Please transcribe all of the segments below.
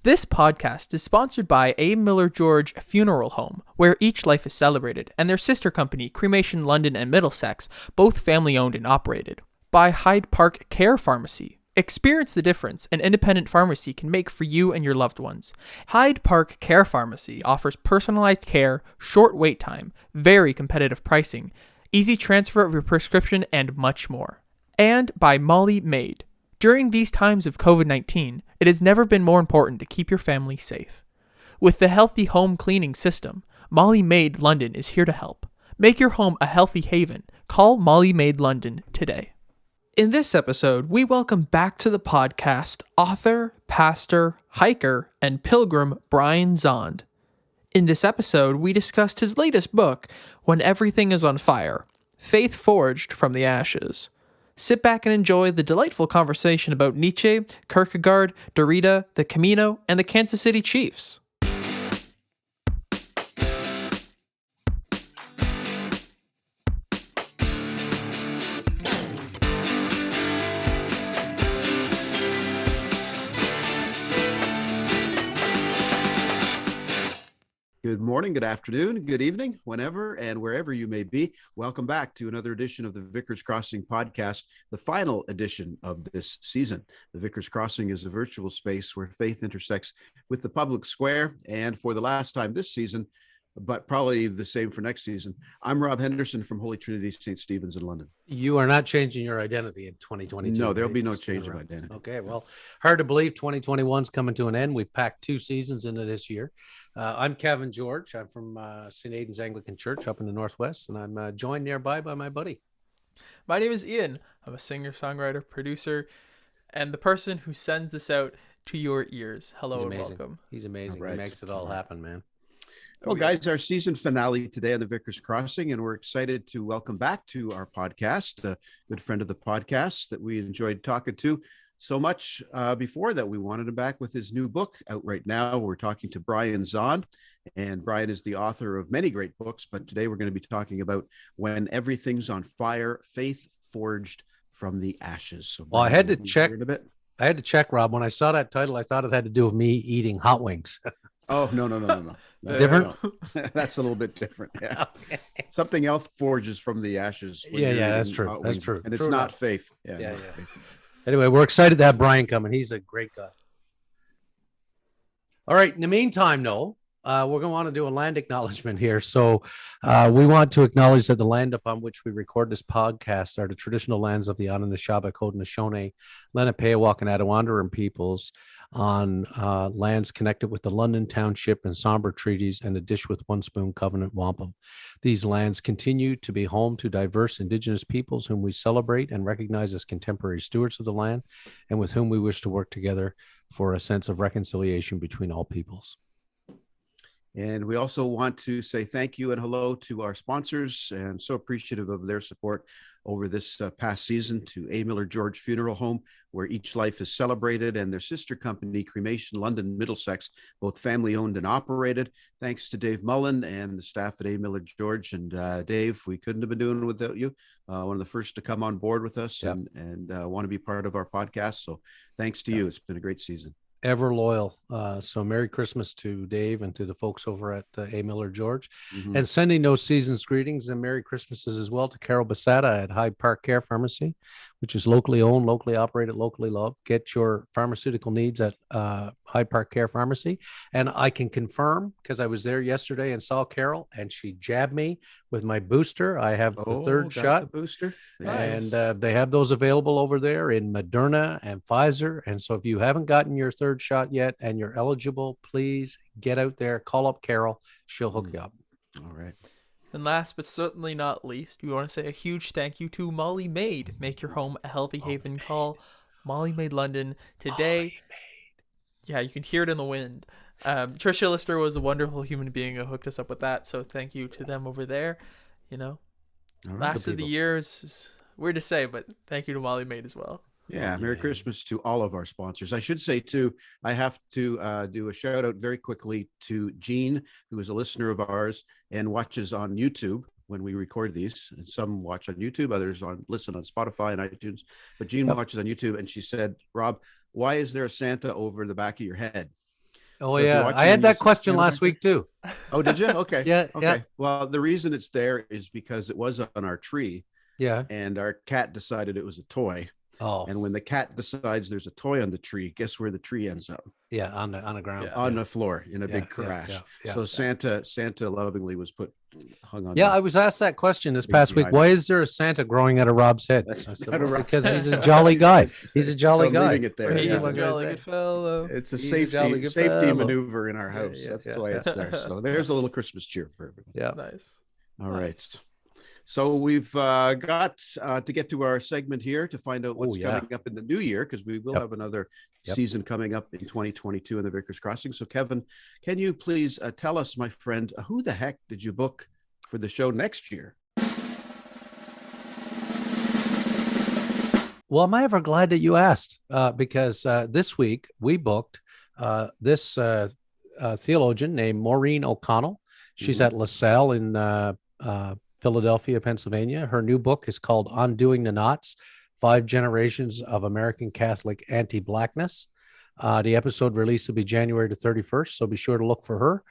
This podcast is sponsored by A. Miller George Funeral Home, where each life is celebrated, and their sister company, Cremation London and Middlesex, both family-owned and operated. By Hyde Park Care Pharmacy. Experience the difference an independent pharmacy can make for you and your loved ones. Hyde Park Care Pharmacy offers personalized care, short wait time, very competitive pricing, easy transfer of your prescription, and much more. And by Molly Maid. During these times of COVID-19, it has never been more important to keep your family safe. With the Healthy Home Cleaning System, Molly Maid London is here to help. Make your home a healthy haven. Call Molly Maid London today. In this episode, we welcome back to the podcast author, pastor, hiker, and pilgrim Brian Zahnd. In this episode, we discussed his latest book, When Everything is on Fire, Faith Forged from the Ashes. Sit back and enjoy the delightful conversation about Nietzsche, Kierkegaard, Derita, the Camino, and the Kansas City Chiefs. Good morning, good afternoon, good evening, whenever and wherever you may be. Welcome back to another edition of the Vickers Crossing podcast, the final edition of this season. The Vickers Crossing is a virtual space where faith intersects with the public square. And for the last time this season, but probably the same for next season, I'm Rob Henderson from Holy Trinity St. Stephen's in London. You are not changing your identity in 2022. No, there'll be no change of identity. Okay, well, hard to believe 2021's coming to an end. We've packed 2 seasons into this year. I'm Kevin George. I'm from St. Aidan's Anglican Church up in the Northwest, and I'm joined nearby by my buddy. My name is Ian. I'm a singer, songwriter, producer, and the person who sends this out to your ears. Hello and welcome. He's amazing. Right. He makes it all happen, man. Well, guys, our season finale today on the Vickers Crossing, and we're excited to welcome back to our podcast a good friend of the podcast that we enjoyed talking to so much before that we wanted him back with his new book out right now. We're talking to Brian Zahnd, and Brian is the author of many great books, but today we're going to be talking about When Everything's on Fire, Faith Forged from the Ashes. So, well, Brian, I had to check, Rob. When I saw that title, I thought it had to do with me eating hot wings. Oh, no. Different? No. That's a little bit different. Yeah. Okay. Something else forges from the ashes. Yeah, that's true. That's true. And it's true not enough. faith. Yeah. Anyway, we're excited to have Brian come, and he's a great guy. All right. In the meantime, we're going to want to do a land acknowledgement here. So we want to acknowledge that the land upon which we record this podcast are the traditional lands of the Anishinaabe, Haudenosaunee, Lenape, and Attawandaron peoples on lands connected with the London Township and Sombre Treaties and the Dish with One Spoon Covenant Wampum. These lands continue to be home to diverse Indigenous peoples whom we celebrate and recognize as contemporary stewards of the land and with whom we wish to work together for a sense of reconciliation between all peoples. And we also want to say thank you and hello to our sponsors, and so appreciative of their support over this past season, to A. Miller George Funeral Home, where each life is celebrated, and their sister company, Cremation London Middlesex, both family owned and operated. Thanks to Dave Mullen and the staff at A. Miller George. And Dave, we couldn't have been doing it without you. One of the first to come on board with us. Yep. and want to be part of our podcast. So thanks to you. It's been a great season. Ever loyal. So Merry Christmas to Dave and to the folks over at A. Miller George, and sending those season's greetings and Merry Christmases as well to Carol Basada at Hyde Park Care Pharmacy, which is locally owned, locally operated, locally loved. Get your pharmaceutical needs at Hyde Park Care Pharmacy. And I can confirm, because I was there yesterday and saw Carol, and she jabbed me with my booster. I have the third shot. The booster. Nice. And they have those available over there in Moderna and Pfizer. And so if you haven't gotten your third shot yet and you're eligible, please get out there, call up Carol. She'll hook you up. All right. And last but certainly not least, we want to say a huge thank you to Molly Maid. Make your home a healthy haven. Call Molly Maid London today. Molly Maid. Yeah, you can hear it in the wind. Tricia Lister was a wonderful human being who hooked us up with that. So thank you to them over there. Last of the year is weird to say, but thank you to Molly Maid as well. Yeah, Merry Christmas to all of our sponsors. I should say, too, I have to do a shout out very quickly to Jean, who is a listener of ours and watches on YouTube when we record these. And some watch on YouTube, others listen on Spotify and iTunes. But Jean watches on YouTube, and she said, Rob, why is there a Santa over the back of your head? Oh So if you're yeah, watching I and had you that see question Santa last back there- week too. Oh, did you? Okay. Yeah, Okay. yeah. Well, the reason it's there is because it was on our tree, Yeah. and our cat decided it was a toy. Oh, And when the cat decides there's a toy on the tree, guess where the tree ends up? yeah, on the ground. Yeah. On the floor in a Yeah, big yeah, crash. yeah, yeah, So yeah. Santa lovingly was hung on. Yeah, the- I was asked that question this Big past week. behind Why it. is there a Santa growing out of Rob's head? That's I said, not a well, rock because he's a star. jolly guy. He's a jolly So I'm guy. leaving it there. What He's am a I gonna jolly say? good fellow. It's a He's a jolly safety good fellow. maneuver in our Yeah, house. yeah, That's yeah, why yeah. it's there. So there's a little Christmas cheer for everyone. Yeah. Nice. All right. So we've got to get to our segment here to find out what's Oh, yeah. coming up in the new year, because we will Yep. have another Yep. season coming up in 2022 in the Vickers Crossing. So Kevin, can you please tell us, my friend, who the heck did you book for the show next year? Well, am I ever glad that you asked? Because this week we booked this theologian named Maureen O'Connell. She's at LaSalle in Philadelphia, Pennsylvania. Her new book is called Undoing the Knots: 5 Generations of American Catholic Anti-Blackness. The episode release will be January the 31st, so be sure to look for her.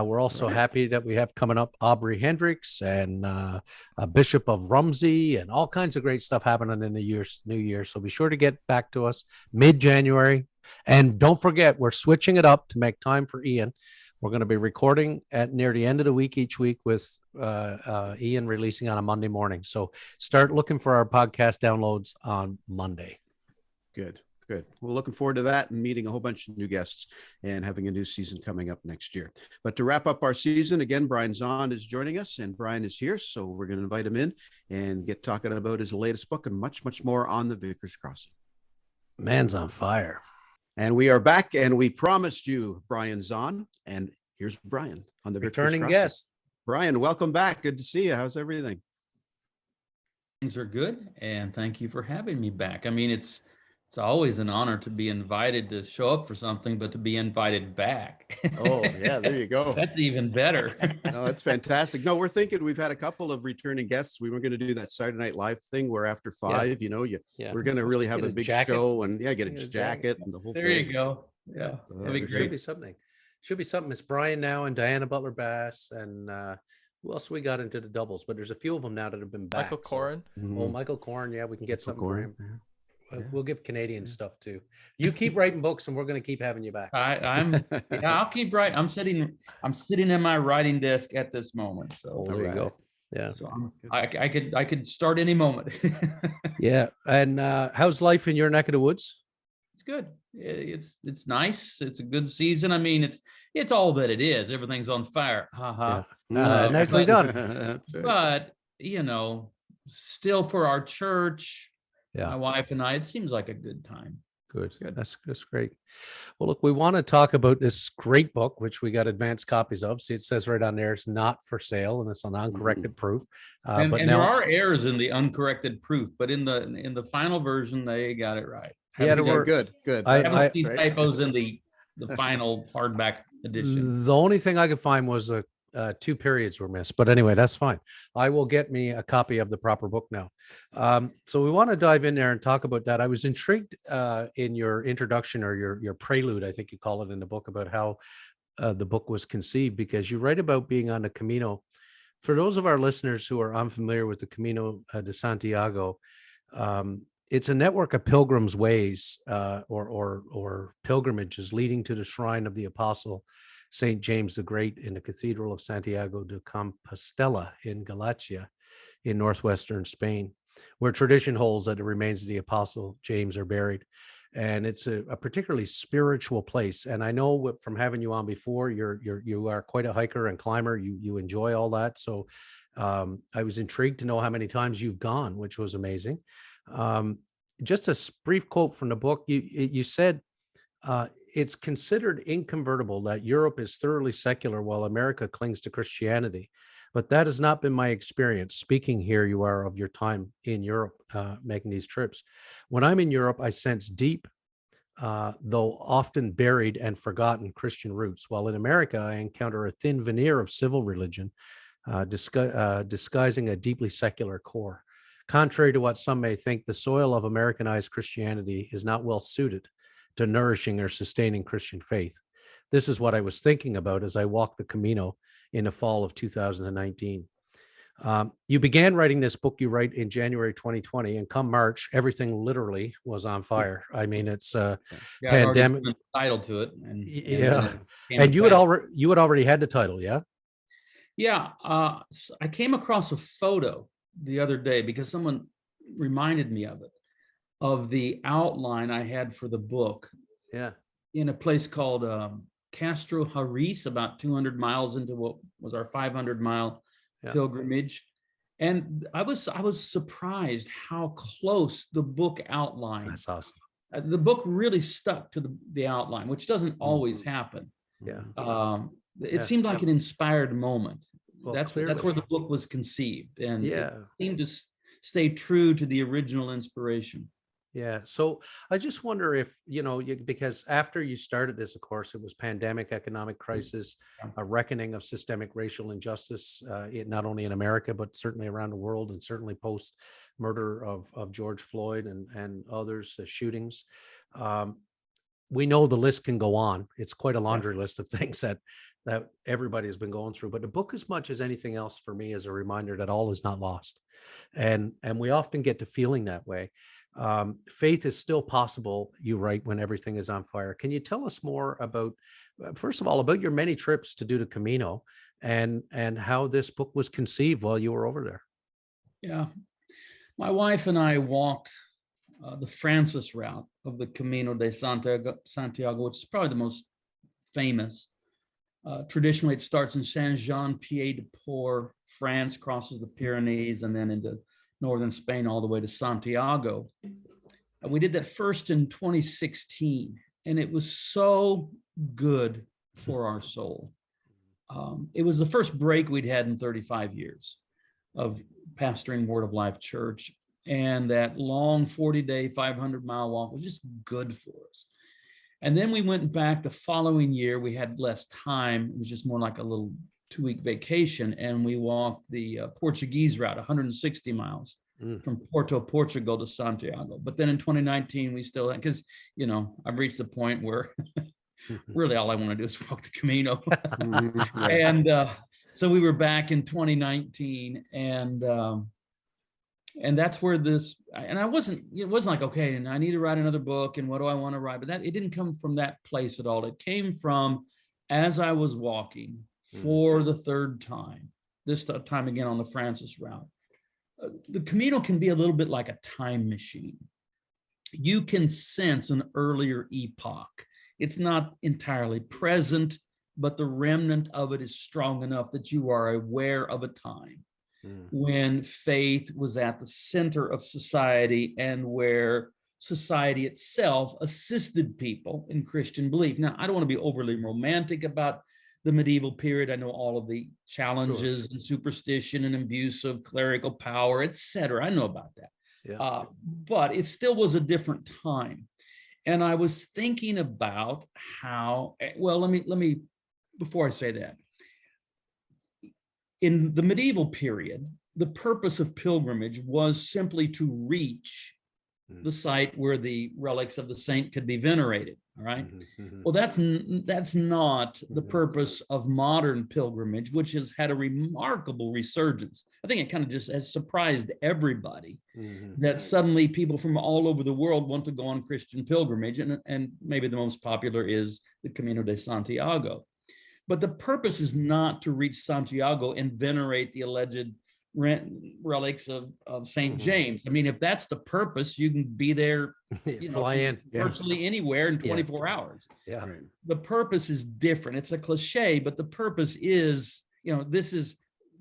We're also happy that we have coming up Aubrey Hendricks and Bishop of Rumsey and all kinds of great stuff happening in the new year. So be sure to get back to us mid-January. And don't forget, we're switching it up to make time for Ian. We're going to be recording at near the end of the week each week with Ian releasing on a Monday morning. So start looking for our podcast downloads on Monday. Good. We're looking forward to that and meeting a whole bunch of new guests and having a new season coming up next year. But to wrap up our season, again, Brian Zahnd is joining us, and Brian is here. So we're going to invite him in and get talking about his latest book and much, much more on the Vickers Crossing. Man's on fire. And we are back, and we promised you Brian Zahnd, and here's Brian on the Vickers Returning Crossing. guest. Brian, welcome back. Good to see you. How's everything? Things are good, and thank you for having me back. I mean, it's always an honor to be invited to show up for something, but to be invited back. Oh, yeah, there you go. That's even better. No, that's fantastic. No, we're thinking we've had a couple of returning guests. We were going to do that Saturday Night Live thing where after 5, we're going to really have Get a big jacket. show and get a Get a jacket and the whole There thing. you go. Yeah, that'd be There should great. be something. Should be something. It's Brian now and Diana Butler Bass and who else we got into the doubles? But there's a few of them now that have been back. Michael so- Corrin. Oh, Michael Corrin. Yeah, we can get Michael something for Corrin, him. yeah. We'll give Canadian stuff too. You keep writing books, and we're going to keep having you back. I'll keep writing. I'm sitting at my writing desk at this moment. Oh, So, there you Alright. go. Yeah, so I could start any moment. yeah. And how's life in your neck of the woods? It's good. It's nice. It's a good season. I mean, it's all that it is. Everything's on fire. Ha ha. Nicely but- done. That's right. But still for our church, my Yeah, wife and I, it seems like a good time. good. Good. That's great. Well, look, we want to talk about this great book, which we got advanced copies of. See, it says right on there, it's not for sale, and it's an uncorrected proof. And But there now, are errors in the uncorrected proof, but in the final version, they got it right. Yeah, Haven't there seen- were- good. haven't I- seen typos in the final hardback edition. the only thing I could find was 2 periods were missed. But anyway, that's fine. I will get me a copy of the proper book now. So we want to dive in there and talk about that. I was intrigued in your introduction or your prelude, I think you call it in the book, about how the book was conceived, because you write about being on the Camino. For those of our listeners who are unfamiliar with the Camino de Santiago, it's a network of pilgrims' ways or pilgrimages leading to the shrine of the Apostle St. James the Great in the Cathedral of Santiago de Compostela in Galicia in northwestern Spain, where tradition holds that the remains of the Apostle James are buried. And it's a particularly spiritual place. And I know from having you on before, you are quite a hiker and climber. You enjoy all that. So I was intrigued to know how many times you've gone, which was amazing. Just a brief quote from the book. You said, it's considered inconvertible that Europe is thoroughly secular while America clings to Christianity. But that has not been my experience. Speaking here, you are of your time in Europe, making these trips. When I'm in Europe, I sense deep, though often buried and forgotten Christian roots. While in America, I encounter a thin veneer of civil religion, disguising a deeply secular core. Contrary to what some may think, the soil of Americanized Christianity is not well suited to nourishing or sustaining Christian faith. this is what I was thinking about as I walked the Camino in the fall of 2019. You began writing this book, you write in January 2020, and come March, everything literally was on fire. I mean, it's pandemic. Title to it, and you had already had the title, yeah. Yeah, I came across a photo the other day because someone reminded me of the outline I had for the book. Yeah, in a place called Castro Harris, about 200 miles into what was our 500-mile pilgrimage. And I was surprised how close the book outline. That's awesome. The book really stuck to the outline, which doesn't always happen. Yeah. It seemed like an inspired moment. Well, that's where the book was conceived, and it seemed to stay true to the original inspiration. Yeah. So I just wonder if, because after you started this, of course, it was pandemic, economic crisis, a reckoning of systemic racial injustice, not only in America, but certainly around the world, and certainly post murder of George Floyd and others, shootings. We know the list can go on. It's quite a laundry list of things that everybody's been going through. But the book, as much as anything else for me, is a reminder that all is not lost. And we often get to feeling that way. Faith is still possible, you write, when everything is on fire. Can you tell us more about, first of all, about your many trips to do the Camino and how this book was conceived while you were over there? Yeah. My wife and I walked the Francis route of the Camino de Santiago, which is probably the most famous. Traditionally, it starts in Saint-Jean-Pied-de-Port, France, crosses the Pyrenees, and then into northern Spain all the way to Santiago. And we did that first in 2016, and it was so good for our soul. It was the first break we'd had in 35 years of pastoring Word of Life Church, and that long 40-day, 500-mile walk was just good for us. And then we went back the following year. We had less time. It was just more like a little 2-week vacation, and we walked the Portuguese route, 160 miles from Porto, Portugal to Santiago. But then in 2019, we still, because, I've reached the point where really all I want to do is walk the Camino. And so we were back in 2019, and that's where it wasn't like, okay, and I need to write another book, and what do I want to write? But it didn't come from that place at all. It came from, as I was walking for the third time, this time again on the Francis route. The Camino can be a little bit like a time machine. You can sense an earlier epoch. It's not entirely present, but the remnant of it is strong enough that you are aware of a time when faith was at the center of society and where society itself assisted people in Christian belief. Now, I don't want to be overly romantic about the medieval period. I know all of the challenges and superstition and abuse of clerical power, etc. I know about that. Yeah. But it still was a different time. And I was thinking about how, well, let me, before I say that, in the medieval period, the purpose of pilgrimage was simply to reach the site where the relics of the saint could be venerated. All right. Well, that's not the purpose of modern pilgrimage, which has had a remarkable resurgence. I think it kind of just has surprised everybody that suddenly people from all over the world want to go on Christian pilgrimage, and maybe the most popular is the Camino de Santiago. But the purpose is not to reach Santiago and venerate the alleged relics of St. James. I mean, if that's the purpose, you can be there, fly in virtually anywhere in 24 hours. Yeah. The purpose is different. It's a cliche, but the purpose is, this is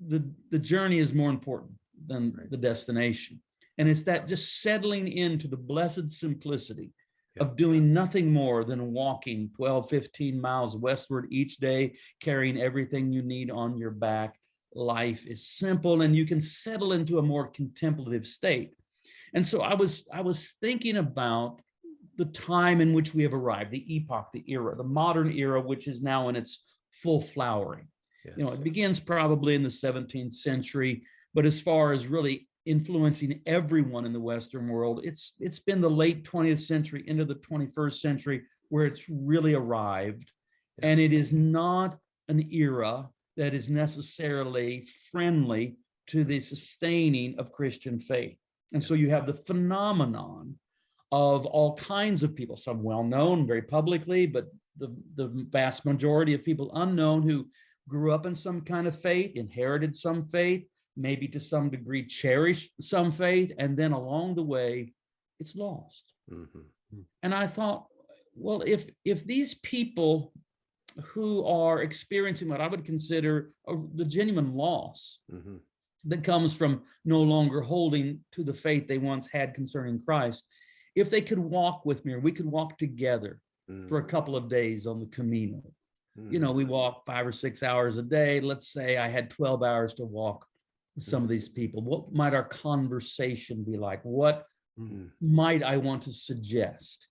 the journey is more important than the destination. And it's that just settling into the blessed simplicity of doing nothing more than walking 12, 15 miles westward each day, carrying everything you need on your back. Life is simple, and you can settle into a more contemplative state. And so I was thinking about the time in which we have arrived, the epoch, the era, the modern era, which is now in its full flowering. Yes. It begins probably in the 17th century, but as far as really influencing everyone in the Western world, it's been the late 20th century into the 21st century where it's really arrived. And it is not an era that is necessarily friendly to the sustaining of Christian faith. And so you have the phenomenon of all kinds of people, some well-known very publicly, but the vast majority of people unknown who grew up in some kind of faith, inherited some faith, maybe to some degree cherished some faith, and then along the way, it's lost. And I thought, well, if these people who are experiencing what I would consider the genuine loss that comes from no longer holding to the faith they once had concerning Christ, if they could walk with me, or we could walk together for a couple of days on the Camino. You know, we walk 5 or 6 hours a day. Let's say I had 12 hours to walk with some of these people. What might our conversation be like? What might I want to suggest?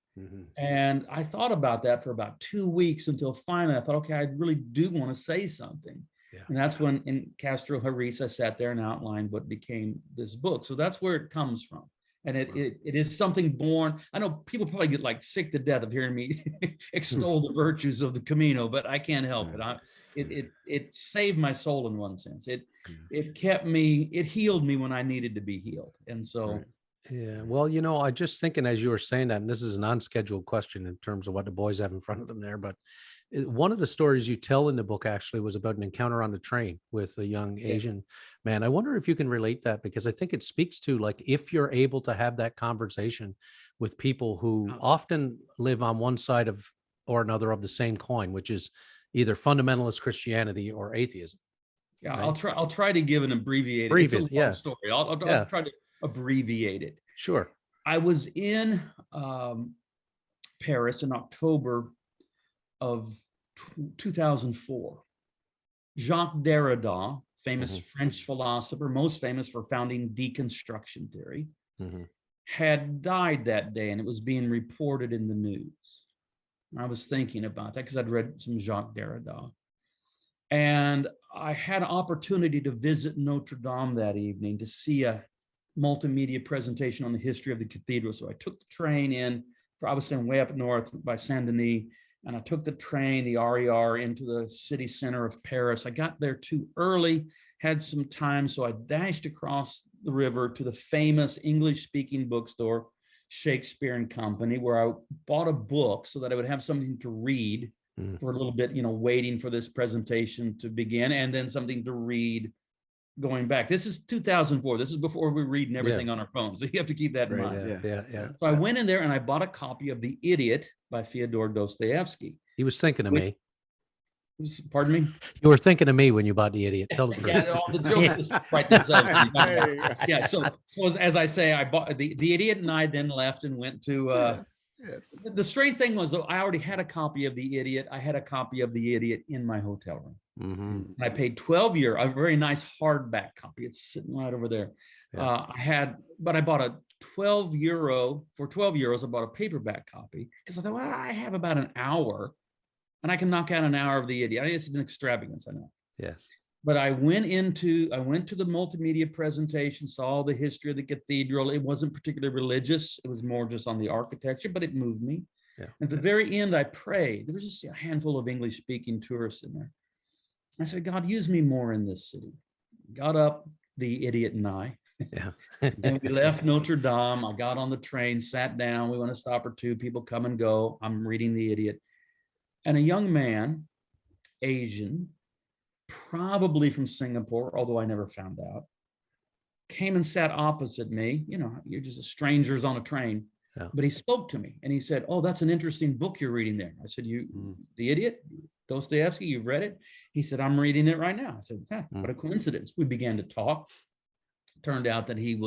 And I thought about that for about 2 weeks until finally I thought, okay, I really do want to say something. And that's when in Castro Harris, I sat there and outlined what became this book. So that's where it comes from. And it is something born. I know people probably get like sick to death of hearing me extol the virtues of the Camino, but I can't help it. It saved my soul in one sense. It kept me, it healed me when I needed to be healed. And so. Yeah. Well, you know, I just thinking as you were saying that, and this is an unscheduled question in terms of what the boys have in front of them there, but one of the stories you tell in the book actually was about an encounter on the train with a young Asian man. I wonder if you can relate that, because I think it speaks to, like, if you're able to have that conversation with people who often live on one side of or another of the same coin, which is either fundamentalist Christianity or atheism. Yeah, right? I'll try to give an abbreviated. It's a long story. I'll try to abbreviate it. Sure. I was in Paris in October of 2004. Jacques Derrida, famous French philosopher, most famous for founding deconstruction theory, had died that day, and it was being reported in the news. And I was thinking about that because I'd read some Jacques Derrida. And I had an opportunity to visit Notre Dame that evening to see a multimedia presentation on the history of the cathedral. So I took the train in, I was staying way up north by Saint Denis, and I took the train, the RER, into the city center of Paris. I got there too early, had some time, so I dashed across the river to the famous English-speaking bookstore, Shakespeare and Company, where I bought a book so that I would have something to read for a little bit, you know, waiting for this presentation to begin, and then something to read going back. This is 2004. This is before we read everything on our phones. So you have to keep that in mind. So I went in there and I bought a copy of The Idiot by Fyodor Dostoevsky. He was thinking of me. Pardon me? You were thinking of me when you bought The Idiot. Tell the truth. All the jokes just write themselves. So as I say, I bought the Idiot, and I then left and went to the strange thing was, though, I already had a copy of The Idiot. I had a copy of The Idiot in my hotel room. And I paid 12 euros, a very nice hardback copy. It's sitting right over there. But I bought a 12 euro, for 12 euros, I bought a paperback copy because I thought, well, I have about an hour and I can knock out an hour of The Idiot. It's an extravagance, I know. Yes. But I went to the multimedia presentation, saw the history of the cathedral. It wasn't particularly religious. It was more just on the architecture, but it moved me. At the very end, I prayed. There was just a handful of English-speaking tourists in there. I said, God, use me more in this city. Got up, The Idiot and I. And we left Notre Dame. I got on the train, sat down. We went a stop or two. People come and go. I'm reading The Idiot. And a young man, Asian, probably from Singapore, although I never found out, came and sat opposite me. You know, you're just strangers on a train. But he spoke to me and he said, oh, that's an interesting book you're reading there. I said, The Idiot? Dostoevsky, you've read it? He said, I'm reading it right now. I said, what a coincidence. We began to talk. Turned out that he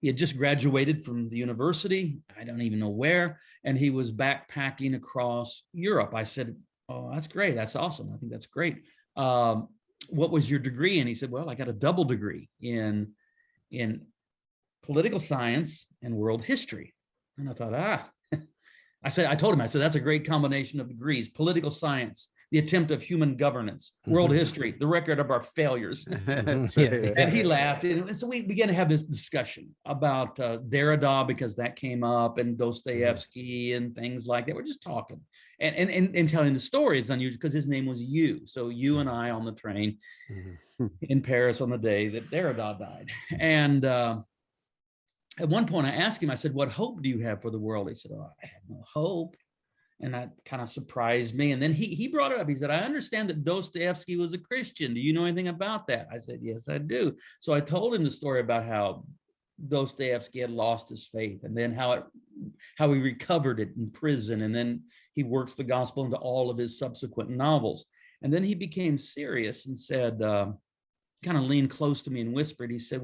had just graduated from the university. I don't even know where. And he was backpacking across Europe. I said, oh, that's great. That's awesome. I think that's great. What was your degree? And he said, well, I got a double degree in political science and world history. And I thought, I told him, that's a great combination of degrees, political science the attempt of human governance, world history, the record of our failures. That's right. And he laughed. And so we began to have this discussion about Derita, because that came up, and Dostoevsky and things like that. We're just talking and telling the story. Is unusual because his name was you. So you and I on the train in Paris on the day that Derita died. And at one point I asked him, I said, what hope do you have for the world? He said, oh, I have no hope. And that kind of surprised me. And then he brought it up. He said, I understand that Dostoevsky was a Christian. Do you know anything about that? I said, yes, I do. So I told him the story about how Dostoevsky had lost his faith, and then how he recovered it in prison. And then he works the gospel into all of his subsequent novels. And then he became serious and said, kind of leaned close to me and whispered, he said,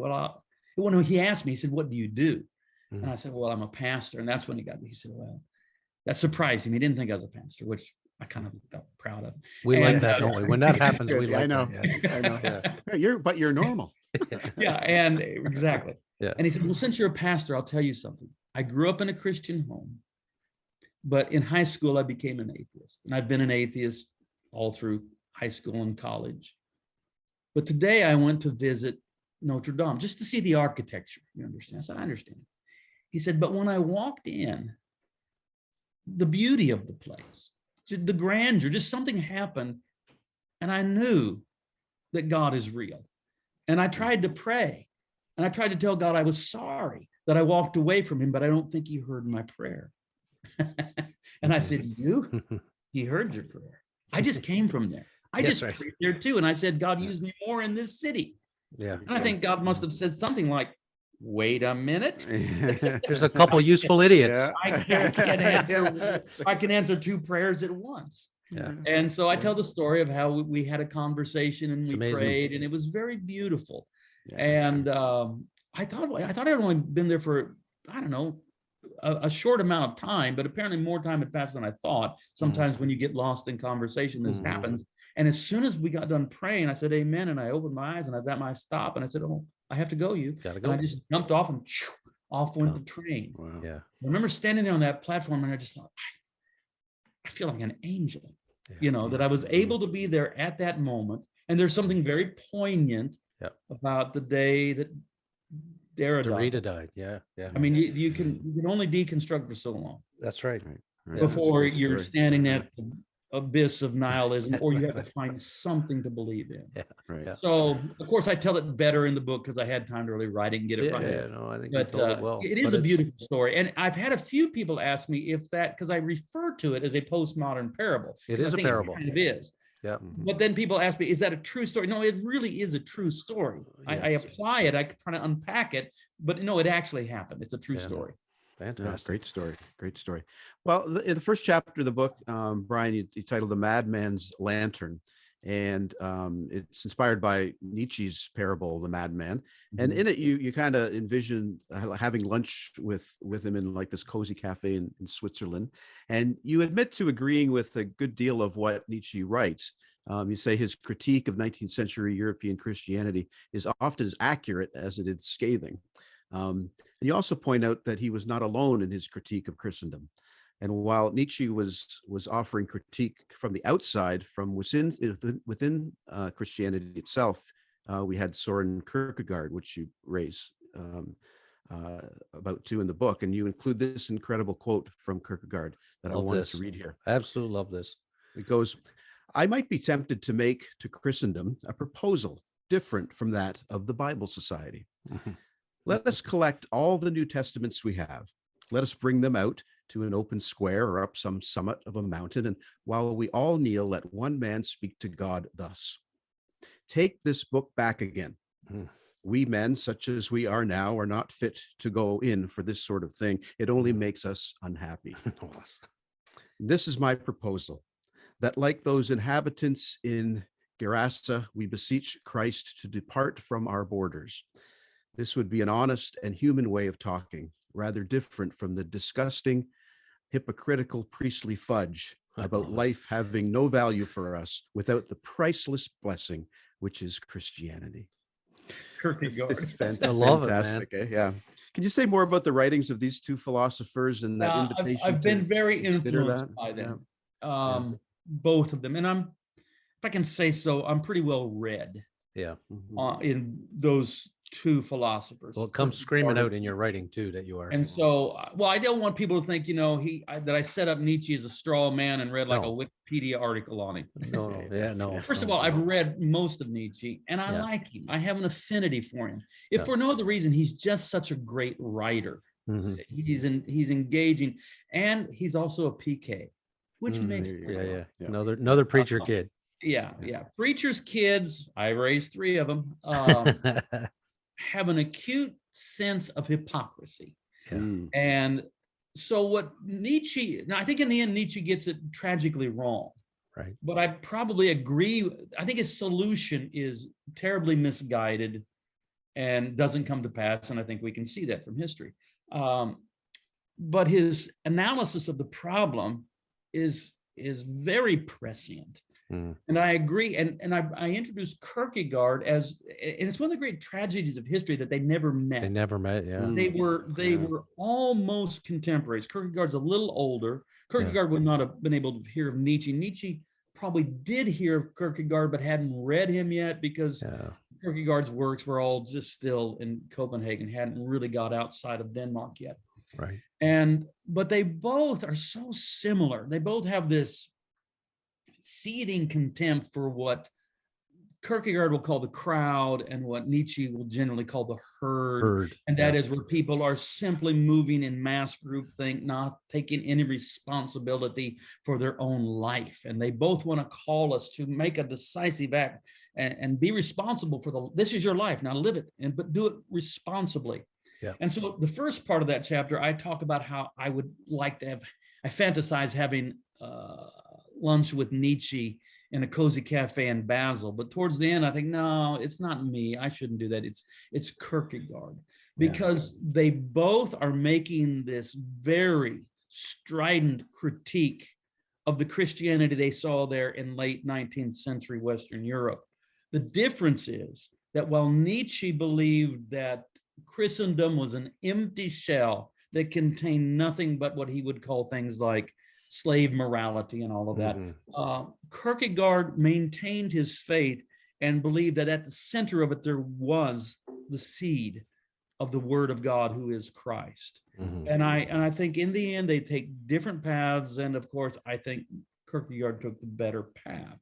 when he asked me, he said, what do you do? And I said, well, I'm a pastor. And that's when he said, well, that surprised him. He didn't think I was a pastor, which I kind of felt proud of. We like that, don't we? When that happens, we like I know. that. I know. Yeah. You're normal. Yeah, and exactly. Yeah. And he said, well, since you're a pastor, I'll tell you something. I grew up in a Christian home, but in high school, I became an atheist. And I've been an atheist all through high school and college. But today I went to visit Notre Dame just to see the architecture. You understand? I said, I understand. He said, but when I walked in, the beauty of the place, the grandeur, just something happened. And I knew that God is real. And I tried to pray. And I tried to tell God I was sorry that I walked away from him, but I don't think he heard my prayer. And I said, he heard your prayer. I just came from there. I just prayed there too. And I said, God, use me more in this city. Yeah. And I think God must have said something like, wait a minute. There's a couple useful idiots. Yeah. I can answer two prayers at once. Yeah. And so I tell the story of how we had a conversation and we amazing. prayed, and it was very beautiful. Yeah. And I thought I'd only been there for, I don't know, a short amount of time, but apparently more time had passed than I thought. Sometimes when you get lost in conversation, this happens. And as soon as we got done praying, I said, amen. And I opened my eyes and I was at my stop and I said, oh, I have to go. Gotta go. And I just jumped off and off went the train. Wow. Yeah. I remember standing there on that platform and I just thought, I feel like an angel, that I was able to be there at that moment. And there's something very poignant about the day that Derita died. Yeah. Yeah. I mean, you can only deconstruct for so long That's right. Right. before That's a good you're story. standing at the abyss of nihilism, or you have to find something to believe in. Right. Yeah. So, of course, I tell it better in the book because I had time to really write it and get it right. Yeah, no, I think you But told it well. it is a beautiful story. And I've had a few people ask me if that, because I refer to it as a postmodern parable. It 'cause is I a think parable. It kind of is. Yeah. But then people ask me, is that a true story? No, it really is a true story. I Yes. apply it, I try to unpack it, but no, it actually happened. It's a true Yeah. story. Yeah, Fantastic. great story. Great story. Well, in the first chapter of the book, Brian, you titled The Madman's Lantern. And it's inspired by Nietzsche's parable, The Madman. And in it, you kind of envision having lunch with him in like this cozy cafe in Switzerland. And you admit to agreeing with a good deal of what Nietzsche writes. You say his critique of 19th century European Christianity is often as accurate as it is scathing. And you also point out that he was not alone in his critique of Christendom. And while Nietzsche was offering critique from the outside, from within Christianity itself, we had Soren Kierkegaard, which you raise about too in the book. And you include this incredible quote from Kierkegaard that I wanted to read here. Absolutely love this. It goes, I might be tempted to make to Christendom a proposal different from that of the Bible Society. Let us collect all the New Testaments we have. Let us bring them out to an open square or up some summit of a mountain. And while we all kneel, let one man speak to God thus. Take this book back again. We men, such as we are now, are not fit to go in for this sort of thing. It only makes us unhappy. This is my proposal, that like those inhabitants in Gerasa, we beseech Christ to depart from our borders. This would be an honest and human way of talking, rather different from the disgusting, hypocritical priestly fudge about life having no value for us without the priceless blessing, which is Christianity. Kierkegaard. This is fantastic. I love it, man. Fantastic, eh? Yeah. Can you say more about the writings of these two philosophers and that invitation? I've been very consider influenced that? by them. Yeah. both of them. And if I can say so, I'm pretty well read Yeah. in those two philosophers. Well, it comes screaming out in your writing too that you are. And so, well, I don't want people to think, that I set up Nietzsche as a straw man and read like a Wikipedia article on him. No. First of all, I've read most of Nietzsche and I like him. I have an affinity for him. If for no other reason, he's just such a great writer. He's engaging, and he's also a PK, which makes another preacher kid. Yeah. Preacher's kids, I raised 3 of them, have an acute sense of hypocrisy. And so what Nietzsche, now I think in the end, Nietzsche gets it tragically wrong. Right. But I probably agree. I think his solution is terribly misguided and doesn't come to pass. And I think we can see that from history. But his analysis of the problem is very prescient. And I agree. And I introduced Kierkegaard and it's one of the great tragedies of history that they never met. They never met, yeah. They were almost contemporaries. Kierkegaard's a little older. Kierkegaard would not have been able to hear of Nietzsche. Nietzsche probably did hear of Kierkegaard, but hadn't read him yet because Kierkegaard's works were all just still in Copenhagen, hadn't really got outside of Denmark yet. Right. But they both are so similar. They both have this seething contempt for what Kierkegaard will call the crowd and what Nietzsche will generally call the herd. And that is where people are simply moving in mass groupthink, not taking any responsibility for their own life. And they both want to call us to make a decisive act and be responsible for this is your life, now live it, but do it responsibly. Yeah. And so the first part of that chapter, I talk about how I would like to I fantasize having lunch with Nietzsche in a cozy cafe in Basel. But towards the end, I think, no, it's not me. I shouldn't do that. It's Kierkegaard, because they both are making this very strident critique of the Christianity they saw there in late 19th century Western Europe. The difference is that while Nietzsche believed that Christendom was an empty shell that contained nothing but what he would call things like slave morality and all of that, Kierkegaard maintained his faith and believed that at the center of it there was the seed of the Word of God, who is Christ. And I think in the end they take different paths, and of course I think Kierkegaard took the better path.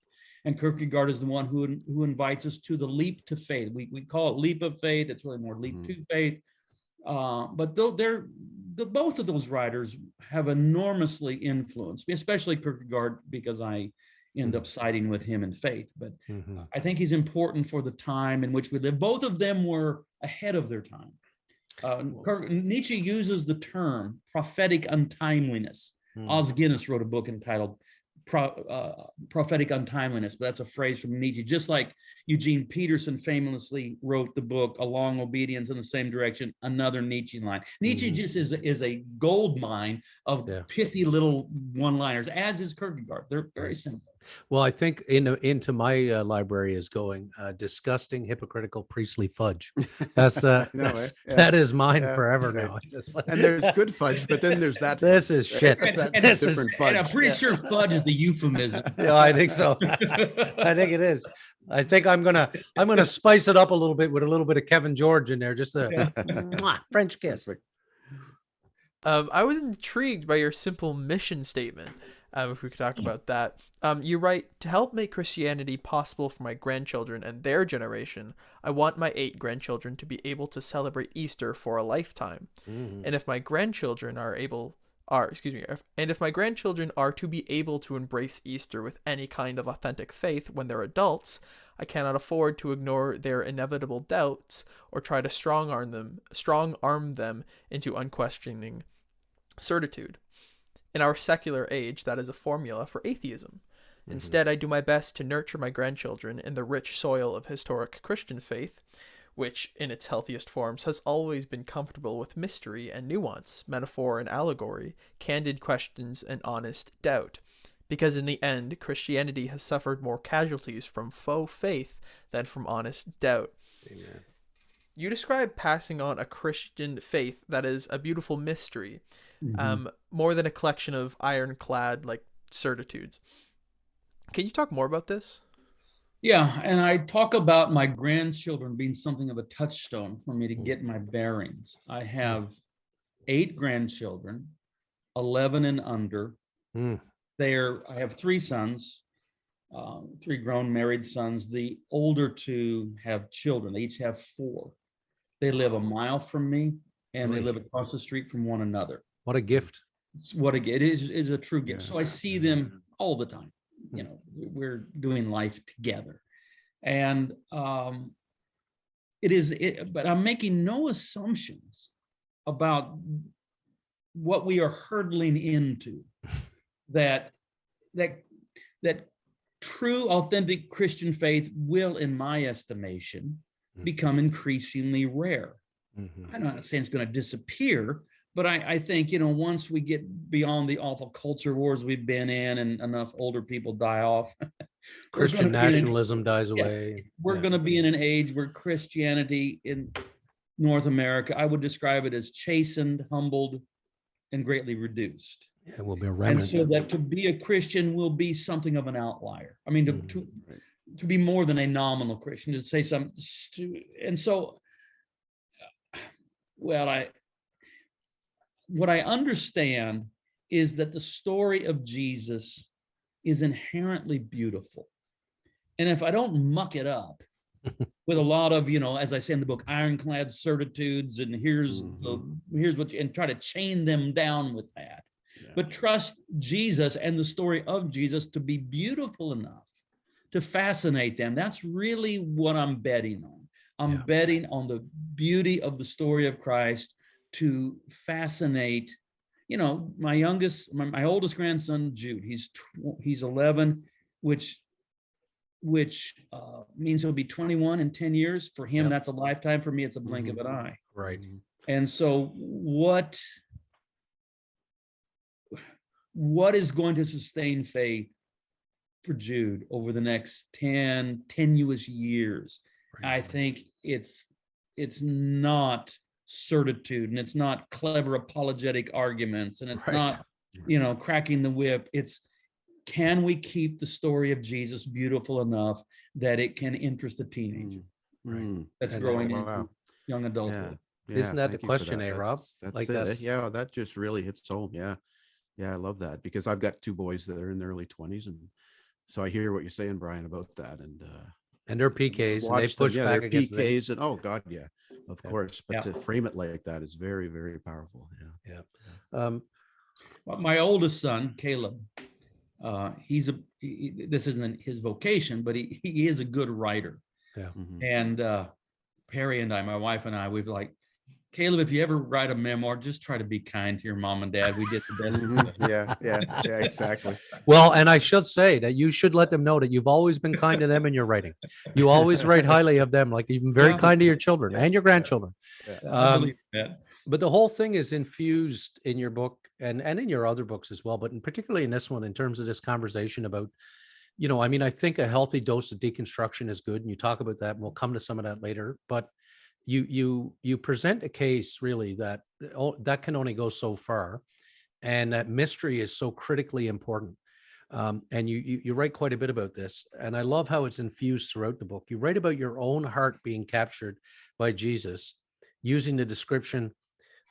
And Kierkegaard is the one who invites us to the leap to faith. We call it leap of faith. It's really more leap to faith. But both of those writers have enormously influenced me, especially Kierkegaard, because I end up siding with him in faith. But I think he's important for the time in which we live. Both of them were ahead of their time. Nietzsche uses the term prophetic untimeliness. Os Guinness wrote a book entitled prophetic untimeliness, but that's a phrase from Nietzsche, just like Eugene Peterson famously wrote the book A Long Obedience in the Same Direction, another Nietzsche line. Nietzsche just is a gold mine of pithy little one-liners, as is Kierkegaard. They're very similar. Well, I think into my library is going disgusting, hypocritical, priestly fudge. That is mine forever now. And there's good fudge, but then there's that. This is shit. That's different fudge. And I'm pretty sure fudge is the euphemism. Yeah, I think so. I think it is. I think I'm gonna spice it up a little bit with a little bit of Kevin George in there, just a French kiss. I was intrigued by your simple mission statement. If we could talk about that. You write, to help make Christianity possible for my grandchildren and their generation, I want my 8 grandchildren to be able to celebrate Easter for a lifetime. And if my grandchildren are to be able to embrace Easter with any kind of authentic faith when they're adults, I cannot afford to ignore their inevitable doubts or try to strong arm them into unquestioning certitude. In our secular age, that is a formula for atheism. Instead, I do my best to nurture my grandchildren in the rich soil of historic Christian faith, which, in its healthiest forms, has always been comfortable with mystery and nuance, metaphor and allegory, candid questions and honest doubt. Because in the end, Christianity has suffered more casualties from faux faith than from honest doubt. Amen. You describe passing on a Christian faith that is a beautiful mystery, more than a collection of ironclad certitudes. Can you talk more about this? Yeah, and I talk about my grandchildren being something of a touchstone for me to get my bearings. I have 8 grandchildren, 11 and under. Mm. I have 3 sons, 3 grown married sons. The older 2 have children. They each have 4. They live a mile from me, and they live across the street from one another. What a gift. It is a true gift. So I see them all the time. You know, we're doing life together, and but I'm making no assumptions about what we are hurtling into. that true, authentic Christian faith will, in my estimation, become increasingly rare. I'm not saying it's going to disappear, but I think, you know, once we get beyond the awful culture wars we've been in and enough older people die off, Christian nationalism dies away. We're going to be in an age where Christianity in North America, I would describe it as chastened, humbled, and greatly reduced. Yeah, it will be a remnant. And so that to be a Christian will be something of an outlier. I mean, to be more than a nominal Christian, to say something. And so, well, what I understand is that the story of Jesus is inherently beautiful. And if I don't muck it up with a lot of, you know, as I say in the book, ironclad certitudes, and here's what you, and try to chain them down with that. Yeah. But trust Jesus and the story of Jesus to be beautiful enough to fascinate them. That's really what I'm betting on. I'm betting on the beauty of the story of Christ to fascinate, you know, my oldest grandson, Jude. He's 11, which means he'll be 21 in 10 years. For him, that's a lifetime. For me, it's a blink of an eye. Right. And so what is going to sustain faith for Jude over the next 10 tenuous years? Right. I think it's not certitude, and it's not clever apologetic arguments, and it's not, you know, cracking the whip. It's, can we keep the story of Jesus beautiful enough that it can interest a teenager that's growing into young adulthood? Yeah. Isn't that the question, Rob? That's like it. Yeah, that just really hits home. Yeah, I love that, because I've got 2 boys that are in their early 20s, and so I hear what you're saying, Brian, about that. And they're PKs, and they push back against PKs, and oh God, of course. But to frame it like that is very, very powerful. Well, my oldest son, Caleb, this isn't his vocation, but he is a good writer. Yeah. And Perry and I, my wife and I, we've like, Caleb, if you ever write a memoir, just try to be kind to your mom and dad. We did the best. Yeah, exactly. Well, and I should say that you should let them know that you've always been kind to them in your writing. You always write highly of them, like you've been very kind to your children and your grandchildren. I believe that. But the whole thing is infused in your book and in your other books as well, but particularly in this one, in terms of this conversation about, you know, I mean, I think a healthy dose of deconstruction is good, and you talk about that, and we'll come to some of that later. But you present a case really that can only go so far, and that mystery is so critically important. And you write quite a bit about this, and I love how it's infused throughout the book. You write about your own heart being captured by Jesus, using the description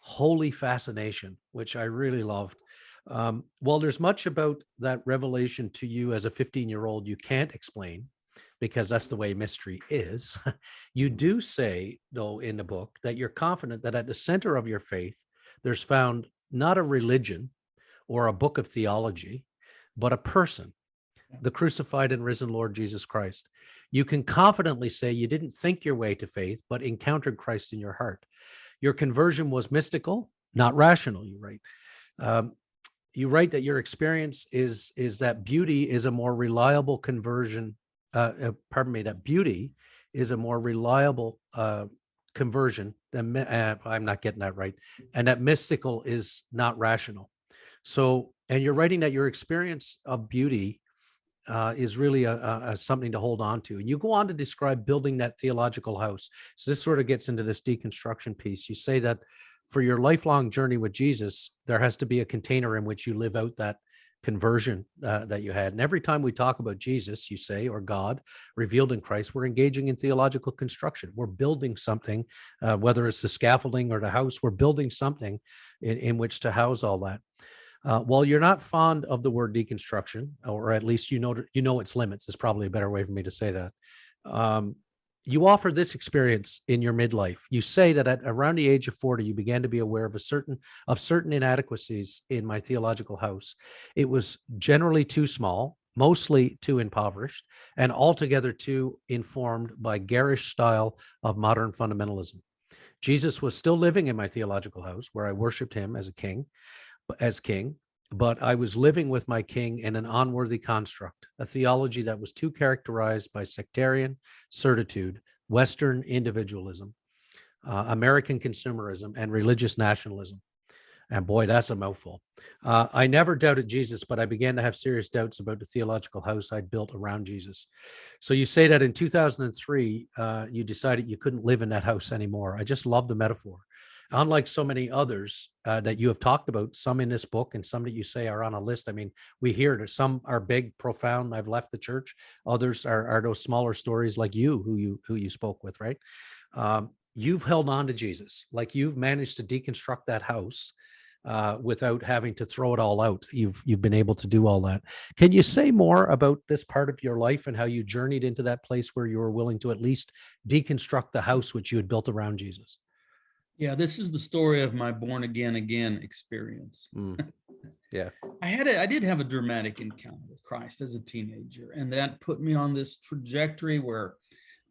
holy fascination, which I really loved. Well, there's much about that revelation to you as a 15-year-old you can't explain, because that's the way mystery is. You do say, though, in the book, that you're confident that at the center of your faith, there's found not a religion or a book of theology, but a person, the crucified and risen Lord Jesus Christ. You can confidently say you didn't think your way to faith, but encountered Christ in your heart. Your conversion was mystical, not rational, you write. You write that your experience is that beauty is a more reliable conversion. That beauty is a more reliable conversion than, I'm not getting that right, and that mystical is not rational. So, and you're writing that your experience of beauty is really a something to hold on to. And you go on to describe building that theological house. So this sort of gets into this deconstruction piece. You say that for your lifelong journey with Jesus, there has to be a container in which you live out conversion that you had. And every time we talk about Jesus, you say, or God revealed in Christ, we're engaging in theological construction. We're building something, whether it's the scaffolding or the house, we're building something in which to house all that. While you're not fond of the word deconstruction, or at least you know its limits, is probably a better way for me to say that. You offer this experience in your midlife. You say that at around the age of 40, you began to be aware of certain inadequacies in my theological house. It was generally too small, mostly too impoverished, and altogether too informed by garish style of modern fundamentalism. Jesus was still living in my theological house, where I worshiped him as king, but I was living with my king in an unworthy construct, a theology that was too characterized by sectarian certitude, Western individualism, American consumerism, and religious nationalism. And boy, that's a mouthful. I never doubted Jesus, but I began to have serious doubts about the theological house I'd built around Jesus. So you say that in 2003, you decided you couldn't live in that house anymore. I just love the metaphor. Unlike so many others that you have talked about, some in this book and some that you say are on a list. I mean, we hear that some are big, profound. I've left the church. Others are those smaller stories like you, who you spoke with, right? You've held on to Jesus, like you've managed to deconstruct that house without having to throw it all out. You've been able to do all that. Can you say more about this part of your life and how you journeyed into that place where you were willing to at least deconstruct the house which you had built around Jesus? Yeah, this is the story of my born again experience. Yeah. I did have a dramatic encounter with Christ as a teenager, and that put me on this trajectory where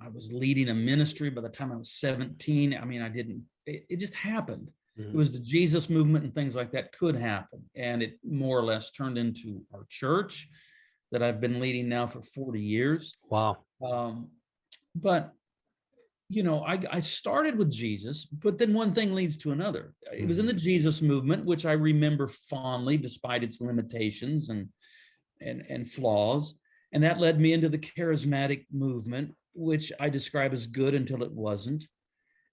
I was leading a ministry by the time I was 17. I mean, it just happened. It was the Jesus movement and things like that could happen. And it more or less turned into our church that I've been leading now for 40 years. Wow. But I started with Jesus, but then one thing leads to another. It was in the Jesus movement, which I remember fondly, despite its limitations and flaws. And that led me into the charismatic movement, which I describe as good until it wasn't.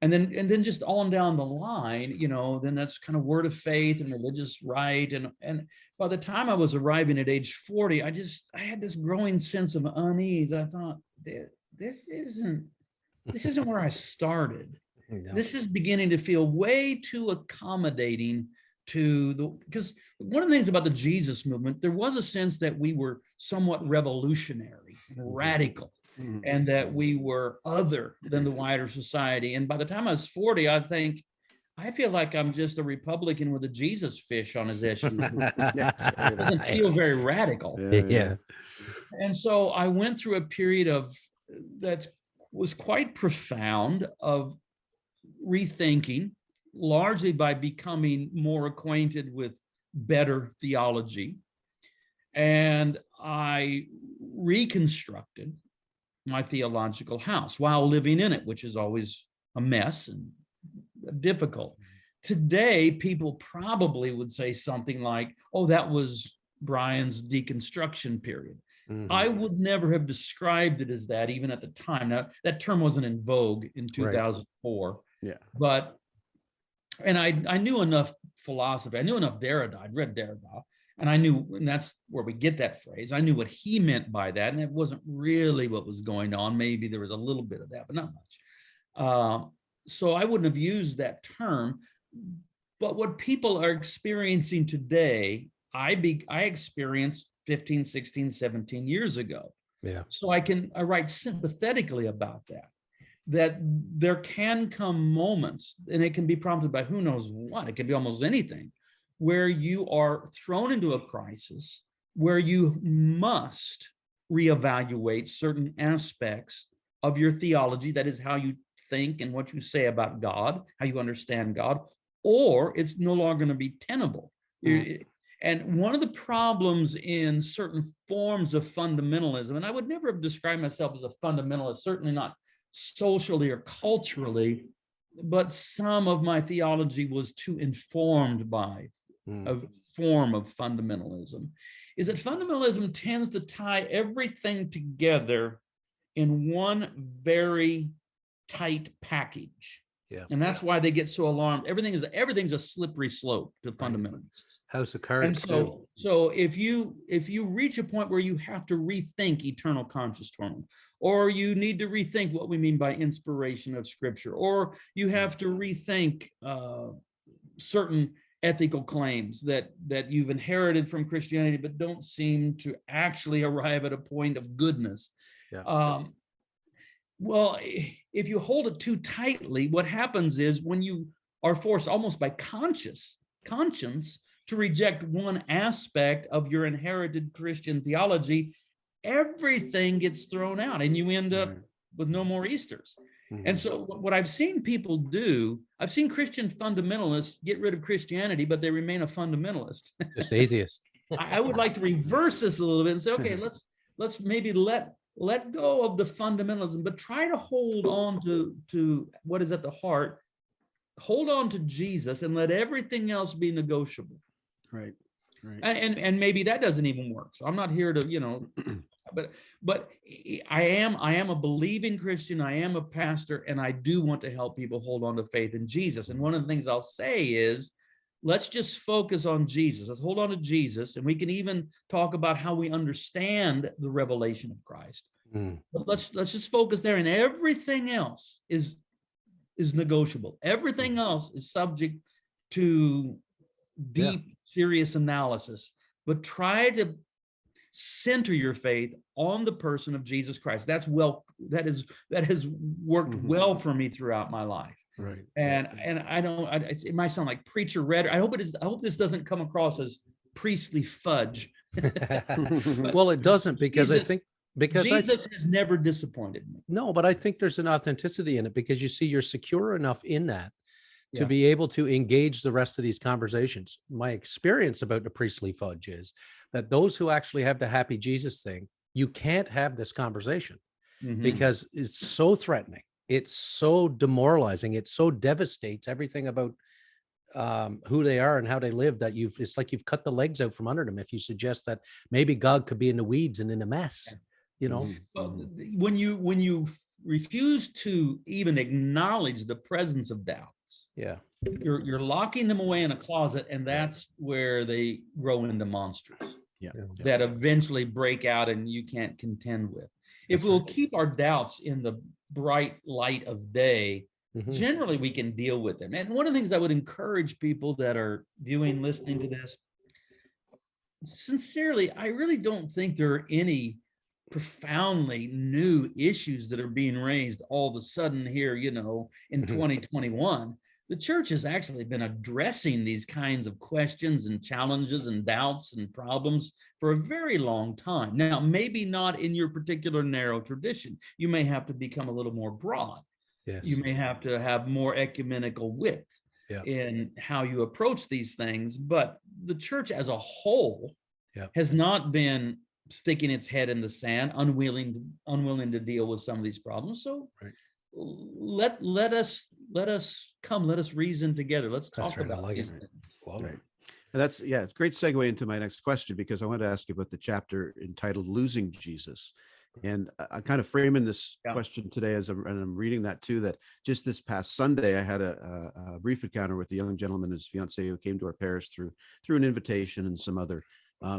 And then just on down the line, then that's kind of word of faith and religious right. And by the time I was arriving at age 40, I had this growing sense of unease. I thought, this isn't where I started. No. This is beginning to feel way too accommodating because one of the things about the Jesus movement, there was a sense that we were somewhat revolutionary, radical, and that we were other than the wider society. And by the time I was 40, I feel like I'm just a Republican with a Jesus fish on his SUV. It doesn't feel very radical. Yeah. And so I went through a period that was quite profound of rethinking, largely by becoming more acquainted with better theology. And I reconstructed my theological house while living in it, which is always a mess and difficult. Today, people probably would say something like, oh, that was Brian's deconstruction period. I would never have described it as that, even at the time. Now, that term wasn't in vogue in 2004. Right. Yeah. And I knew enough philosophy. I knew enough Derita. I'd read Derita. And that's where we get that phrase. I knew what he meant by that. And it wasn't really what was going on. Maybe there was a little bit of that, but not much. So I wouldn't have used that term. But what people are experiencing today, I experienced 15, 16, 17 years ago. Yeah. So I write sympathetically about that there can come moments, and it can be prompted by who knows what, it can be almost anything, where you are thrown into a crisis, where you must reevaluate certain aspects of your theology, that is how you think and what you say about God, how you understand God, or it's no longer going to be tenable. And one of the problems in certain forms of fundamentalism, and I would never have described myself as a fundamentalist, certainly not socially or culturally, but some of my theology was too informed by a form of fundamentalism, is that fundamentalism tends to tie everything together in one very tight package. Yeah. And that's why they get so alarmed. Everything's a slippery slope to fundamentalists. House of And Cards too. so if you reach a point where you have to rethink eternal conscious torment, or you need to rethink what we mean by inspiration of Scripture, or you have to rethink certain ethical claims that you've inherited from Christianity, but don't seem to actually arrive at a point of goodness. Yeah. Well, if you hold it too tightly, what happens is when you are forced almost by conscience to reject one aspect of your inherited Christian theology, everything gets thrown out and you end up with no more Easters. And so what I've seen people do, I've seen Christian fundamentalists get rid of Christianity, but they remain a fundamentalist. Just atheist. I would like to reverse this a little bit and say, okay, let's maybe let go of the fundamentalism, but try to hold on to what is at the heart. Hold on to Jesus and let everything else be negotiable. Right. And maybe that doesn't even work. So I'm not here to, but I am a believing Christian. I am a pastor, and I do want to help people hold on to faith in Jesus. And one of the things I'll say is, let's just focus on Jesus. Let's hold on to Jesus, and we can even talk about how we understand the revelation of Christ. But let's just focus there, and everything else is negotiable. Everything else is subject to deep, serious analysis. But try to center your faith on the person of Jesus Christ. That has worked well for me throughout my life. Right. And I don't. It might sound like preacher rhetoric. I hope this doesn't come across as priestly fudge. Well, it doesn't, because Jesus has never disappointed me. No, but I think there's an authenticity in it, because you see, you're secure enough in that to be able to engage the rest of these conversations. My experience about the priestly fudge is that those who actually have the happy Jesus thing, you can't have this conversation because it's so threatening. It's so demoralizing. It so devastates everything about who they are and how they live, that it's like you've cut the legs out from under them if you suggest that maybe God could be in the weeds and in a mess, Well, when you refuse to even acknowledge the presence of doubts, you're locking them away in a closet, and that's where they grow into monsters that eventually break out and you can't contend with. If we'll keep our doubts in the bright light of day, generally we can deal with them. And one of the things I would encourage people that are viewing, listening to this, sincerely, I really don't think there are any profoundly new issues that are being raised all of a sudden here, in 2021. The church has actually been addressing these kinds of questions and challenges and doubts and problems for a very long time. Now, maybe not in your particular narrow tradition. You may have to become a little more broad. Yes. You may have to have more ecumenical width in how you approach these things. But the church as a whole has not been sticking its head in the sand, unwilling to deal with some of these problems. So let us reason together. Let's talk about these things. Right. And that's it's a great segue into my next question, because I want to ask you about the chapter entitled "Losing Jesus." And I'm kind of framing this question today as I'm reading that too, that just this past Sunday, I had a brief encounter with a young gentleman and his fiance who came to our parish through an invitation and some other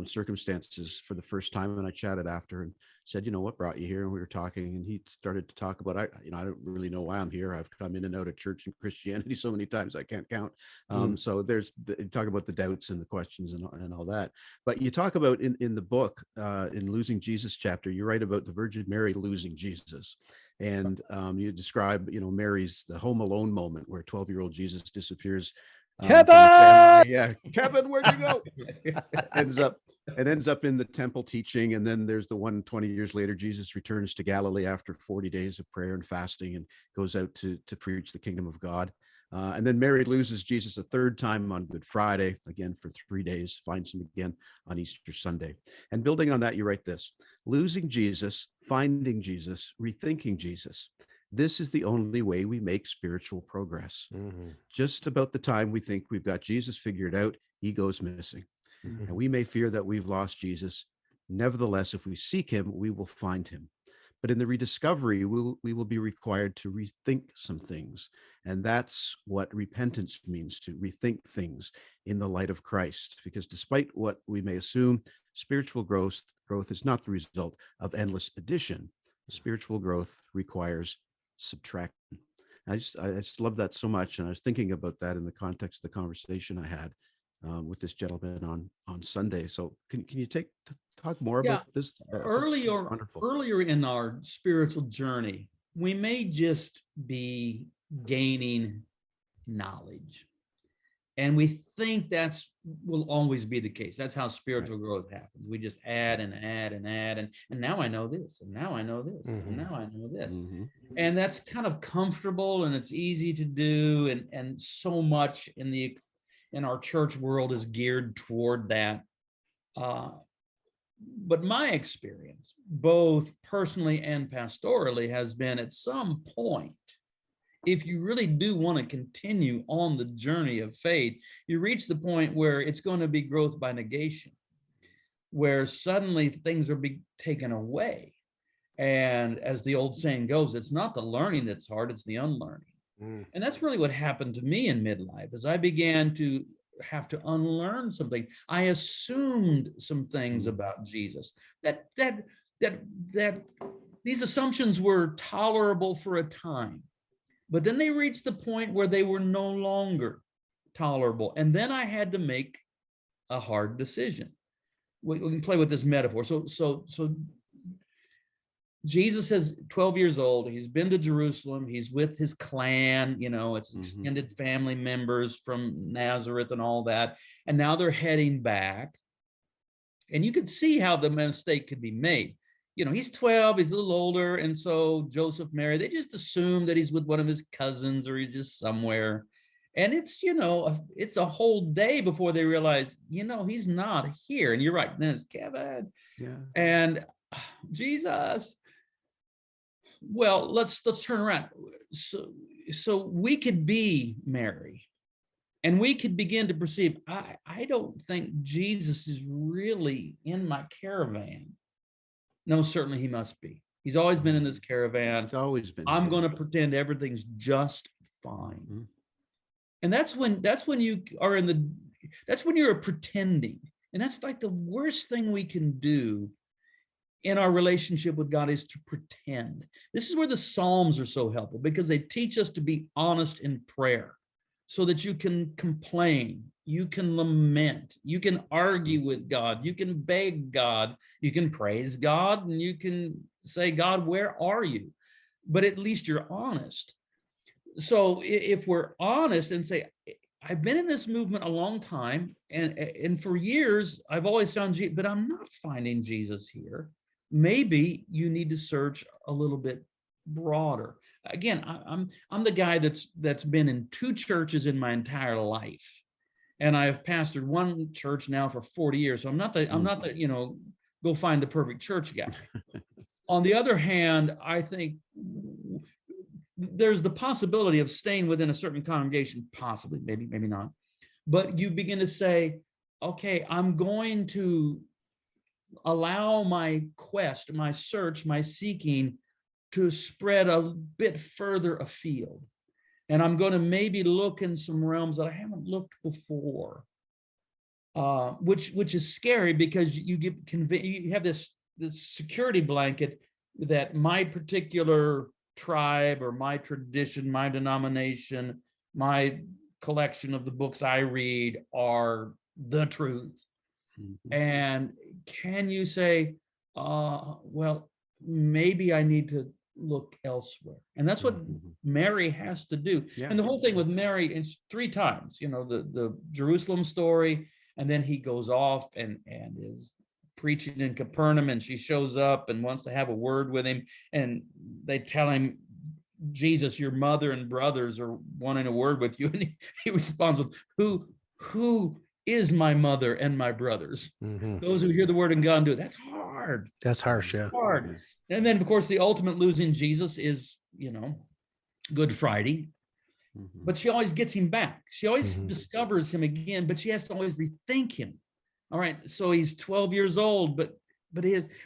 circumstances for the first time. And I chatted after and said, what brought you here? And we were talking, and he started to talk about, I don't really know why I'm here. I've come in and out of church and Christianity so many times I can't count. So there's talk about the doubts and the questions and all that. But you talk about in the book, in Losing Jesus chapter, you write about the Virgin Mary losing Jesus. And you describe, Mary's the Home Alone moment where 12-year-old Jesus disappears. Kevin! Kevin, where'd you go? ends up in the temple teaching, and then there's the 20 years later, Jesus returns to Galilee after 40 days of prayer and fasting and goes out to preach the kingdom of God. And then Mary loses Jesus a third time on Good Friday, again for 3 days, finds him again on Easter Sunday. And building on that, you write this: losing Jesus, finding Jesus, rethinking Jesus. This is the only way we make spiritual progress. Just about the time we think we've got Jesus figured out, he goes missing. And we may fear that we've lost Jesus. Nevertheless, if we seek him, we will find him. But in the rediscovery, we will be required to rethink some things. And that's what repentance means, to rethink things in the light of Christ. Because despite what we may assume, spiritual growth is not the result of endless addition. Spiritual growth requires subtraction. I just love that so much. And I was thinking about that in the context of the conversation I had with this gentleman on Sunday. So can you talk more about this? Earlier in our spiritual journey, we may just be gaining knowledge, and we think will always be the case. That's how spiritual growth happens. We just add and add and add, and now I know this, and now I know this, and now I know this, and that's kind of comfortable and it's easy to do, and so much in our church world is geared toward that. But my experience, both personally and pastorally, has been at some point, if you really do want to continue on the journey of faith, you reach the point where it's going to be growth by negation, where suddenly things are being taken away. And as the old saying goes, it's not the learning that's hard, it's the unlearning. And that's really what happened to me in midlife, as I began to have to unlearn something. I assumed some things about Jesus that these assumptions were tolerable for a time, but then they reached the point where they were no longer tolerable. And then I had to make a hard decision. We can play with this metaphor. So Jesus is 12 years old. He's been to Jerusalem. He's with his clan, it's extended family members from Nazareth and all that. And now they're heading back. And you could see how the mistake could be made. He's 12, he's a little older. And so Joseph, Mary, they just assume that he's with one of his cousins or he's just somewhere. And it's, it's a whole day before they realize, he's not here. And you're right. Then it's Kevin. Yeah. And Jesus. Well, let's turn around. So we could be Mary, and we could begin to perceive, I don't think Jesus is really in my caravan. No, certainly he must be. He's always been in this caravan. It's always been. I'm going to pretend everything's just fine. And that's when you are that's when you're pretending. And that's like the worst thing we can do in our relationship with God, is to pretend. This is where the Psalms are so helpful, because they teach us to be honest in prayer so that you can complain, you can lament, you can argue with God, you can beg God, you can praise God, and you can say, God, where are you? But at least you're honest. So if we're honest and say, I've been in this movement a long time, and for years, I've always found Jesus, but I'm not finding Jesus here. Maybe you need to search a little bit broader. Again, I'm the guy that's been in 2 churches in my entire life, and I've pastored one church now for 40 years. So I'm not the go find the perfect church guy. On the other hand, I think there's the possibility of staying within a certain congregation, possibly, maybe not. But you begin to say, okay, I'm going to allow my quest, my search, my seeking to spread a bit further afield. And I'm going to maybe look in some realms that I haven't looked before, which is scary, because you have this security blanket that my particular tribe or my tradition, my denomination, my collection of the books I read are the truth. And can you say, well, maybe I need to look elsewhere? And that's what Mary has to do. Yeah. And the whole thing with Mary, it's 3 times, the Jerusalem story, and then he goes off and is preaching in Capernaum, and she shows up and wants to have a word with him, and they tell him, Jesus, your mother and brothers are wanting a word with you. And he responds with, who is my mother and my brothers? Those who hear the word and go and do it. That's hard. That's harsh, yeah. Hard. And then, of course, the ultimate losing Jesus is, Good Friday. But she always gets him back. She always discovers him again, but she has to always rethink him. All right, so he's 12 years old, but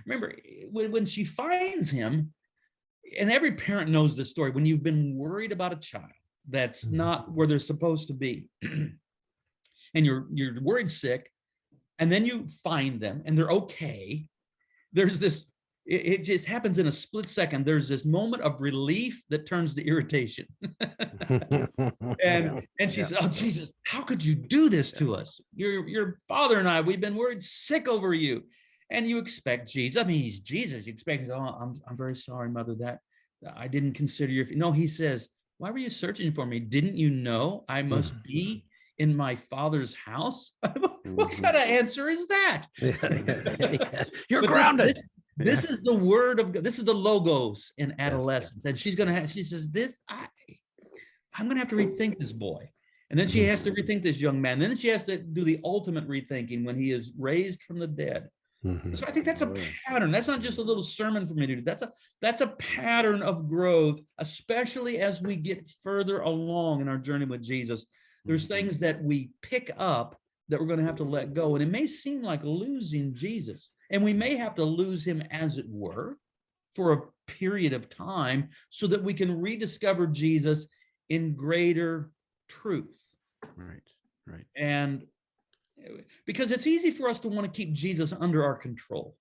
remember, when she finds him, and every parent knows this story. When you've been worried about a child that's not where they're supposed to be, and you're worried sick, and then you find them and they're okay, there's this, it just happens in a split second. There's this moment of relief that turns to irritation. and she says, "Oh, Jesus, how could you do this to us? Your father and I, we've been worried sick over you." And you expect Jesus. I mean, he's Jesus. You expect, "Oh, I'm very sorry, Mother, that I didn't consider your." No, he says, "Why were you searching for me? Didn't you know I must be in my Father's house?" What kind of answer is that? You're grounded. This is the word of God. This is the logos in adolescence. And she says, I'm going to have to rethink this boy. And then she has to rethink this young man. And then she has to do the ultimate rethinking when he is raised from the dead. So I think that's a pattern. That's not just a little sermon for me to do. That's a pattern of growth, especially as we get further along in our journey with Jesus. There's things that we pick up that we're going to have to let go. And it may seem like losing Jesus. And we may have to lose him, as it were, for a period of time so that we can rediscover Jesus in greater truth. Right. And because it's easy for us to want to keep Jesus under our control.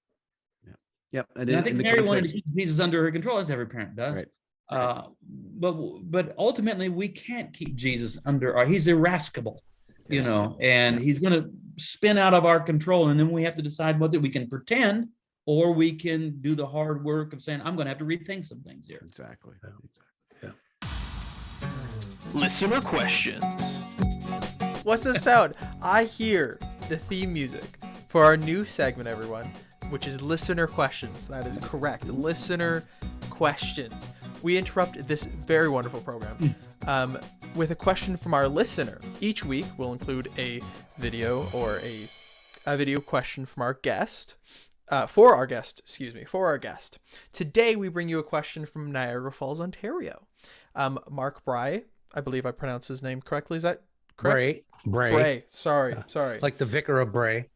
Yep. And I think Mary wanted to keep Jesus under her control, as every parent does. Right. But ultimately, we can't keep Jesus he's irascible, and he's going to spin out of our control. And then we have to decide whether we can pretend or we can do the hard work of saying, I'm going to have to rethink some things here. Exactly. Listener questions. What's the sound? I hear the theme music for our new segment, everyone, which is listener questions. That is correct. Listener questions. We interrupt this very wonderful program with a question from our listener. Each week, we'll include a video or a video question from our guest. For our guest. Today, we bring you a question from Niagara Falls, Ontario. Mark Bray, I believe I pronounced his name correctly. Is that correct? Bray. Sorry. Like the vicar of Bray.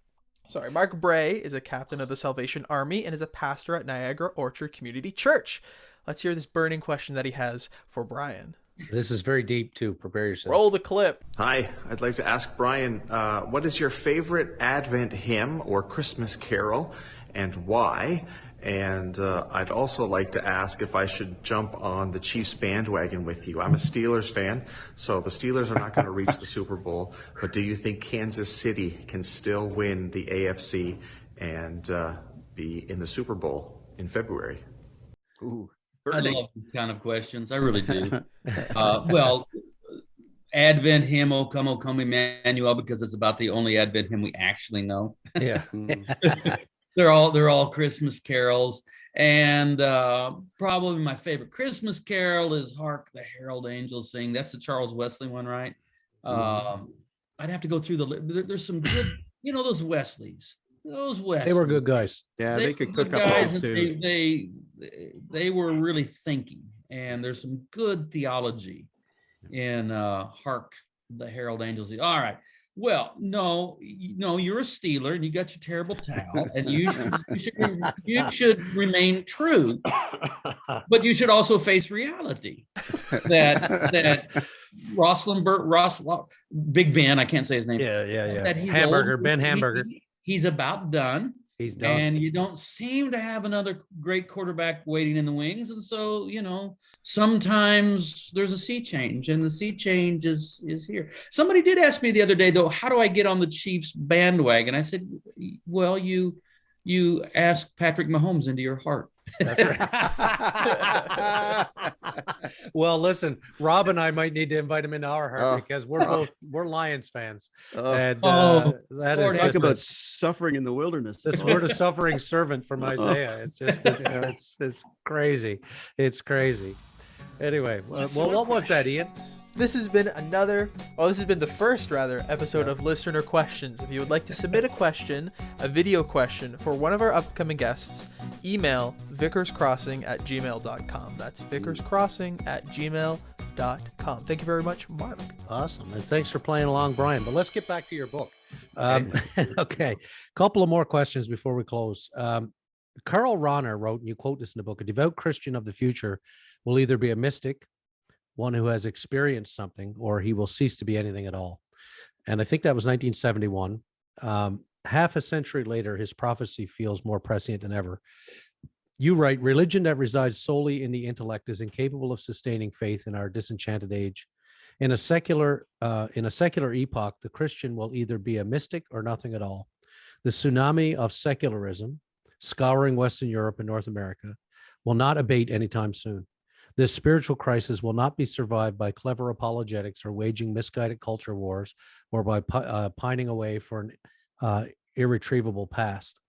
Sorry. Mark Bray is a captain of the Salvation Army and is a pastor at Niagara Orchard Community Church. Let's hear this burning question that he has for Brian. This is very deep, too. Prepare yourself. Roll the clip. Hi, I'd like to ask Brian, what is your favorite Advent hymn or Christmas carol, and why? And I'd also like to ask if I should jump on the Chiefs bandwagon with you. I'm a Steelers fan, so the Steelers are not going to reach the Super Bowl. But do you think Kansas City can still win the AFC and be in the Super Bowl in February? Ooh. I love these kind of questions. I really do. Well, Advent hymn, O come Emmanuel, because it's about the only Advent hymn we actually know. Yeah. They're all Christmas carols. And probably my favorite Christmas carol is Hark the Herald Angels Sing. That's the Charles Wesley one, right? I'd have to go through there's some good, those Wesleys. They were good guys. Yeah, they could cook up guys, too. They were really thinking, and there's some good theology in Hark the Herald Angels. All right. Well, no, you're a Steeler and you got your terrible towel, and you should remain true, but you should also face reality that Big Ben, I can't say his name. Yeah. That he's Hamburger, old. Ben Hamburger. He's about done. He's done. And you don't seem to have another great quarterback waiting in the wings. And so, sometimes there's a sea change, and the sea change is here. Somebody did ask me the other day, though, how do I get on the Chiefs bandwagon? I said, well, you ask Patrick Mahomes into your heart. That's right. Well, listen, Rob and I might need to invite him into our heart because we're Lions fans. And that is talk about suffering in the wilderness. This word of suffering servant from Isaiah. It's just it's crazy. It's crazy. Anyway, well, what was that, Ian? This has been the first episode of Listener Questions. If you would like to submit a question, a video question for one of our upcoming guests, email vicarscrossing@gmail.com. That's vicarscrossing@gmail.com. Thank you very much, Mark. Awesome. And thanks for playing along, Brian. But let's get back to your book. Okay. Couple of more questions before we close. Karl Rahner wrote, and you quote this in the book, a devout Christian of the future will either be a mystic, one who has experienced something, or he will cease to be anything at all. And I think that was 1971. Half a century later, his prophecy feels more prescient than ever. You write, religion that resides solely in the intellect is incapable of sustaining faith in our disenchanted age. In a secular epoch, the Christian will either be a mystic or nothing at all. The tsunami of secularism scouring Western Europe and North America will not abate anytime soon. This spiritual crisis will not be survived by clever apologetics or waging misguided culture wars or by pining away for an irretrievable past.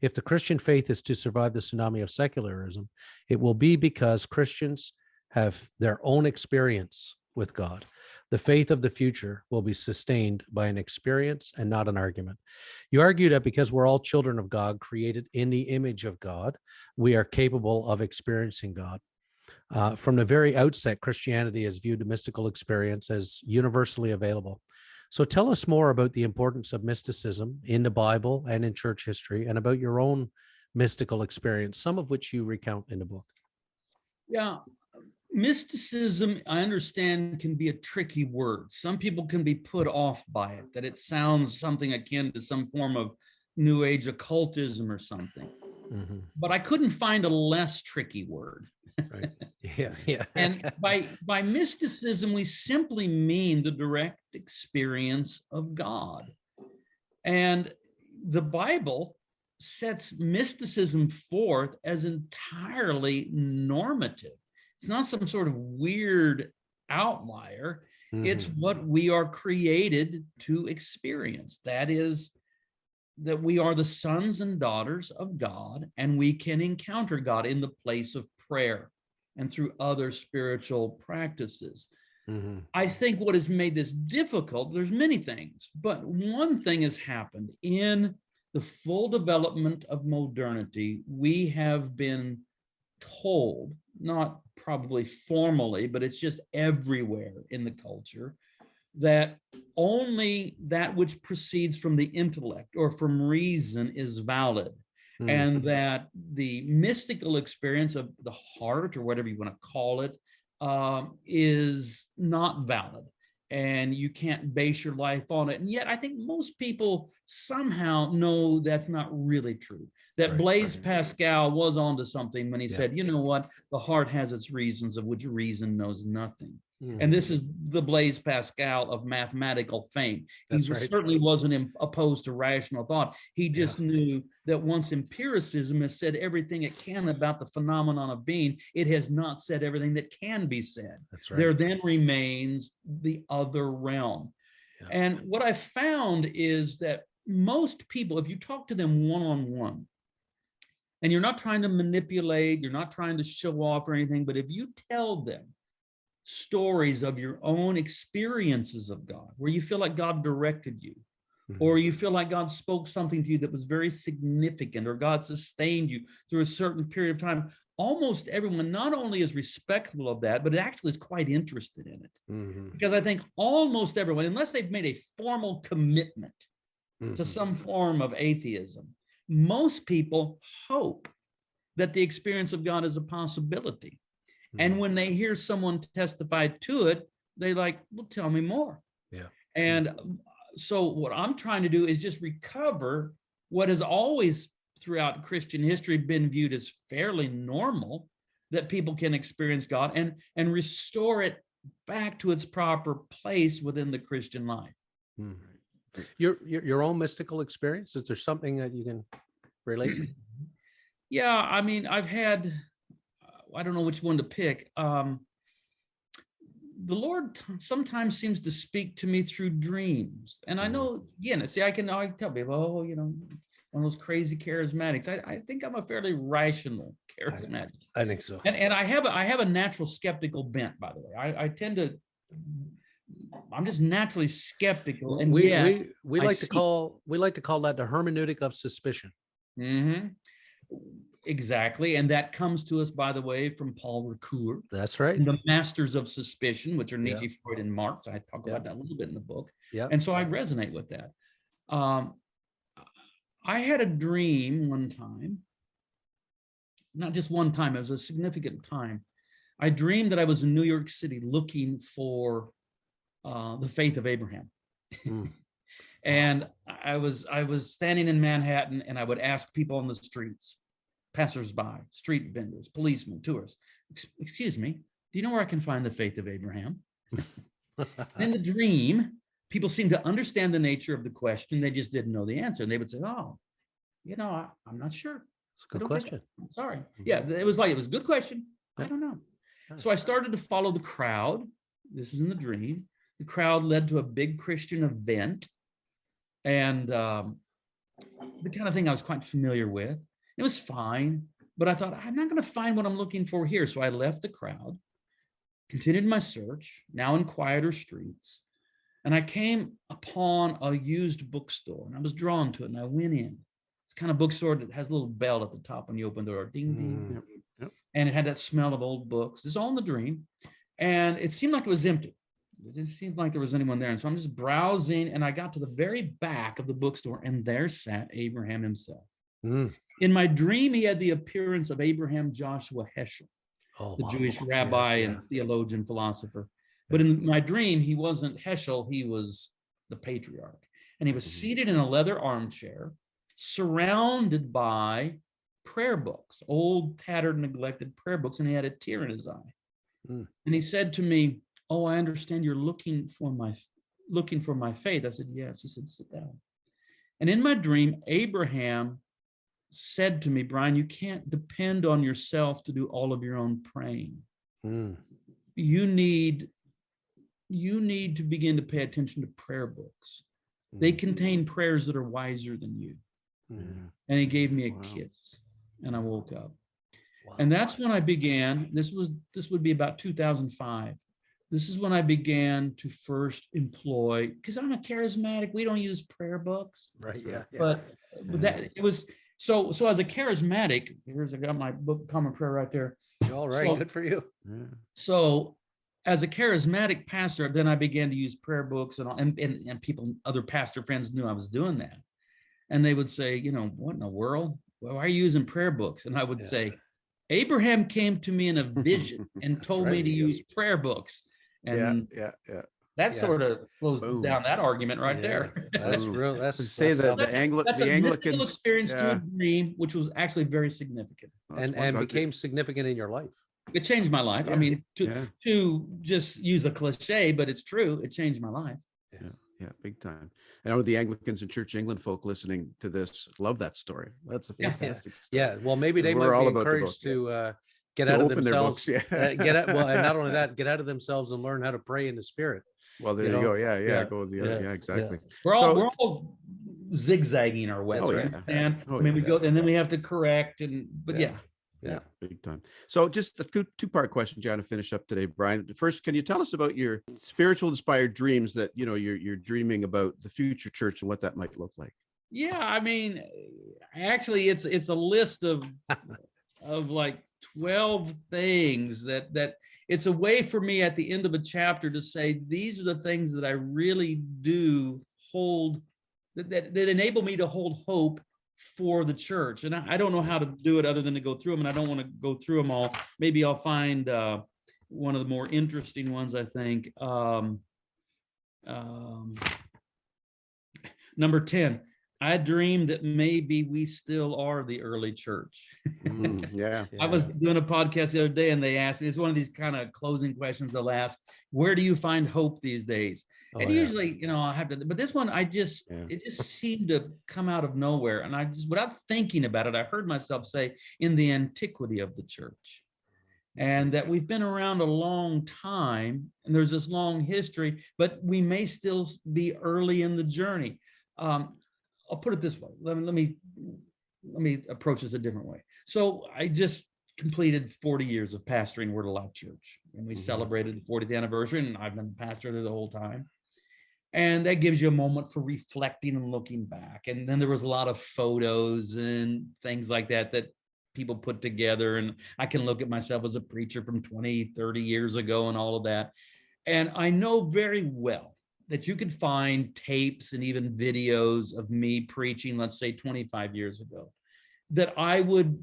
If the Christian faith is to survive the tsunami of secularism, it will be because Christians have their own experience with God. The faith of the future will be sustained by an experience and not an argument. You argue that because we're all children of God, created in the image of God, we are capable of experiencing God. From the very outset, Christianity has viewed the mystical experience as universally available. So tell us more about the importance of mysticism in the Bible and in church history, and about your own mystical experience, some of which you recount in the book. Yeah. Mysticism, I understand, can be a tricky word. Some people can be put off by it, that it sounds something akin to some form of New Age occultism or something. Mm-hmm. But I couldn't find a less tricky word. Right. Yeah. And by mysticism, we simply mean the direct experience of God. And the Bible sets mysticism forth as entirely normative. It's not some sort of weird outlier. Mm-hmm. It's what we are created to experience. That is, that we are the sons and daughters of God, and we can encounter God in the place of prayer and through other spiritual practices. Mm-hmm. I think what has made this difficult, there's many things, but one thing has happened. In the full development of modernity, we have been told, not probably formally, but it's just everywhere in the culture, that only that which proceeds from the intellect or from reason is valid. Mm-hmm. And that the mystical experience of the heart, or whatever you want to call it, is not valid. And you can't base your life on it. And yet I think most people somehow know that's not really true. That Blaise Pascal was onto something when he said, you know what, the heart has its reasons of which reason knows nothing. Mm-hmm. And this is the Blaise Pascal of mathematical fame. He certainly wasn't opposed to rational thought. He just knew that once empiricism has said everything it can about the phenomenon of being, it has not said everything that can be said. That's right. There then remains the other realm. Yeah. And what I found is that most people, if you talk to them one-on-one, and you're not trying to manipulate, you're not trying to show off or anything, but if you tell them stories of your own experiences of God, where you feel like God directed you, mm-hmm. or you feel like God spoke something to you that was very significant, or God sustained you through a certain period of time, almost everyone not only is respectful of that, but actually is quite interested in it. Mm-hmm. Because I think almost everyone, unless they've made a formal commitment mm-hmm. to some form of atheism, most people hope that the experience of God is a possibility. Mm-hmm. And when they hear someone testify to it, they like, well, tell me more. Yeah. And so what I'm trying to do is just recover what has always throughout Christian history been viewed as fairly normal, that people can experience God, and restore it back to its proper place within the Christian life. Mm-hmm. Your own mystical experience, is there something that you can relate to? Yeah, I mean, I've had, I don't know which one to pick. The Lord sometimes seems to speak to me through dreams. And I know, again, see, I can tell people, oh, you know, one of those crazy charismatics. I think I'm a fairly rational charismatic. I think so. And I have a natural skeptical bent, by the way. I tend to, I'm just naturally skeptical. And we like to call that the hermeneutic of suspicion. Mm-hmm. Exactly. And that comes to us, by the way, from Paul Ricoeur. That's right. And the Masters of Suspicion, which are Nietzsche, Freud, and Marx. I talk about that a little bit in the book. Yeah. And so I resonate with that. I had a dream one time not just one time, it was a significant time. I dreamed that I was in New York City looking for the faith of Abraham. And I was standing in Manhattan, and I would ask people on the streets, passersby, street vendors, policemen, tourists, excuse me, do you know where I can find the faith of Abraham? In the dream, people seemed to understand the nature of the question. They just didn't know the answer. And they would say, oh, you know, I'm not sure. It's a good question. I'm sorry. Yeah, it was a good question. I don't know. So I started to follow the crowd. This is in the dream. The crowd led to a big Christian event. And the kind of thing I was quite familiar with. It was fine, but I thought, I'm not going to find what I'm looking for here. So I left the crowd, continued my search, now in quieter streets. And I came upon a used bookstore, and I was drawn to it, and I went in. It's the kind of bookstore that has a little bell at the top when you open the door, ding, ding. Yep. And it had that smell of old books. It's all in the dream. And it seemed like it was empty. It didn't seem like there was anyone there. And so I'm just browsing, and I got to the very back of the bookstore, and there sat Abraham himself. In my dream, he had the appearance of Abraham Joshua Heschel, the Jewish rabbi and theologian philosopher. But in my dream, he wasn't Heschel, he was the patriarch. And he was seated in a leather armchair, surrounded by prayer books, old, tattered, neglected prayer books, and he had a tear in his eye. And he said to me, oh, I understand you're looking for my faith. I said, yes. He said, sit down. And in my dream, Abraham said to me, Brian, you can't depend on yourself to do all of your own praying. You need to begin to pay attention to prayer books. They contain prayers that are wiser than you. And he gave me a kiss, and I woke up. And that's when I began. This would be about 2005. This is when I began to first employ, because I'm a charismatic, we don't use prayer books. Right. Yeah. But that it was so as a charismatic, I got my book Common Prayer right there. All right, good for you. So as a charismatic pastor, then I began to use prayer books, and people, other pastor friends knew I was doing that. And they would say, you know, what in the world? Well, why are you using prayer books? And I would say, Abraham came to me in a vision and told me to use prayer books. And that sort of flows down that argument right there. That's real. That's the Anglican experience to a dream, which was actually very significant, and became significant in your life. It changed my life. I mean, to just use a cliche, but it's true. It changed my life. Yeah, big time. I know the Anglicans and Church of England folk listening to this love that story. That's a fantastic story. Yeah, well, maybe they might be encouraged to get out of themselves. Get out. Well, and not only that, get out of themselves and learn how to pray in the Spirit. Well, there you go. Go with the other. Yeah, exactly. We're all zigzagging our ways, right? And we go, and then we have to correct, Yeah, big time. So just a two-part question, John, to finish up today, Brian. First, can you tell us about your spiritual inspired dreams that, you know, you're dreaming about the future church and what that might look like? Yeah, I mean, actually, it's a list of like 12 things that it's a way for me at the end of a chapter to say, these are the things that I really do hold, that enable me to hold hope for the church. And I don't know how to do it other than to go through them, and I don't want to go through them all. Maybe I'll find one of the more interesting ones, I think. Number 10, I dreamed that maybe we still are the early church. I was doing a podcast the other day, and they asked me, it's one of these kind of closing questions they'll ask, where do you find hope these days? Usually, you know, I have to, but this one, it just seemed to come out of nowhere. And I just, without thinking about it, I heard myself say, in the antiquity of the church. And that we've been around a long time, and there's this long history, but we may still be early in the journey. I'll put it this way. Let me approach this a different way. So I just completed 40 years of pastoring Word of Life Church, and we celebrated the 40th anniversary, and I've been pastor there the whole time. And that gives you a moment for reflecting and looking back. And then there was a lot of photos and things like that people put together. And I can look at myself as a preacher from 20, 30 years ago and all of that. And I know very well that you could find tapes and even videos of me preaching, let's say 25 years ago, that I would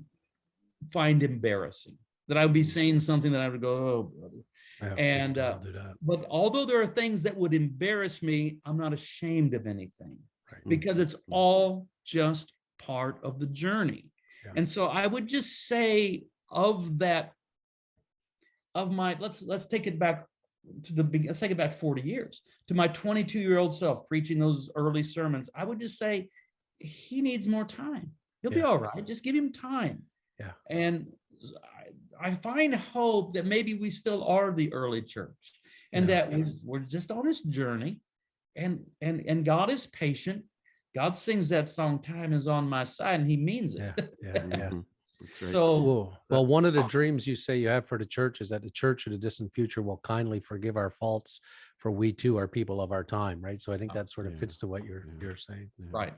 find embarrassing, that I would be saying something that I would go, oh, brother. Yeah, And don't do that. but although there are things that would embarrass me, I'm not ashamed of anything, Right. because it's all just part of the journey. Yeah. And so I would just say of that, of my, let's take it back to the beginning, let's take it back 40 years to my 22-year-old self preaching those early sermons. I would just say he needs more time. He'll be all right. Just give him time. Yeah. And I find hope that maybe we still are the early church, and that we're just on this journey, and God is patient. God sings that song, "Time is on my side," and he means it. Yeah. That's right. So, well, one of the dreams you say you have for the church is that the church in the distant future will kindly forgive our faults, for we too are people of our time, right? So I think that sort of fits to what you're saying. right.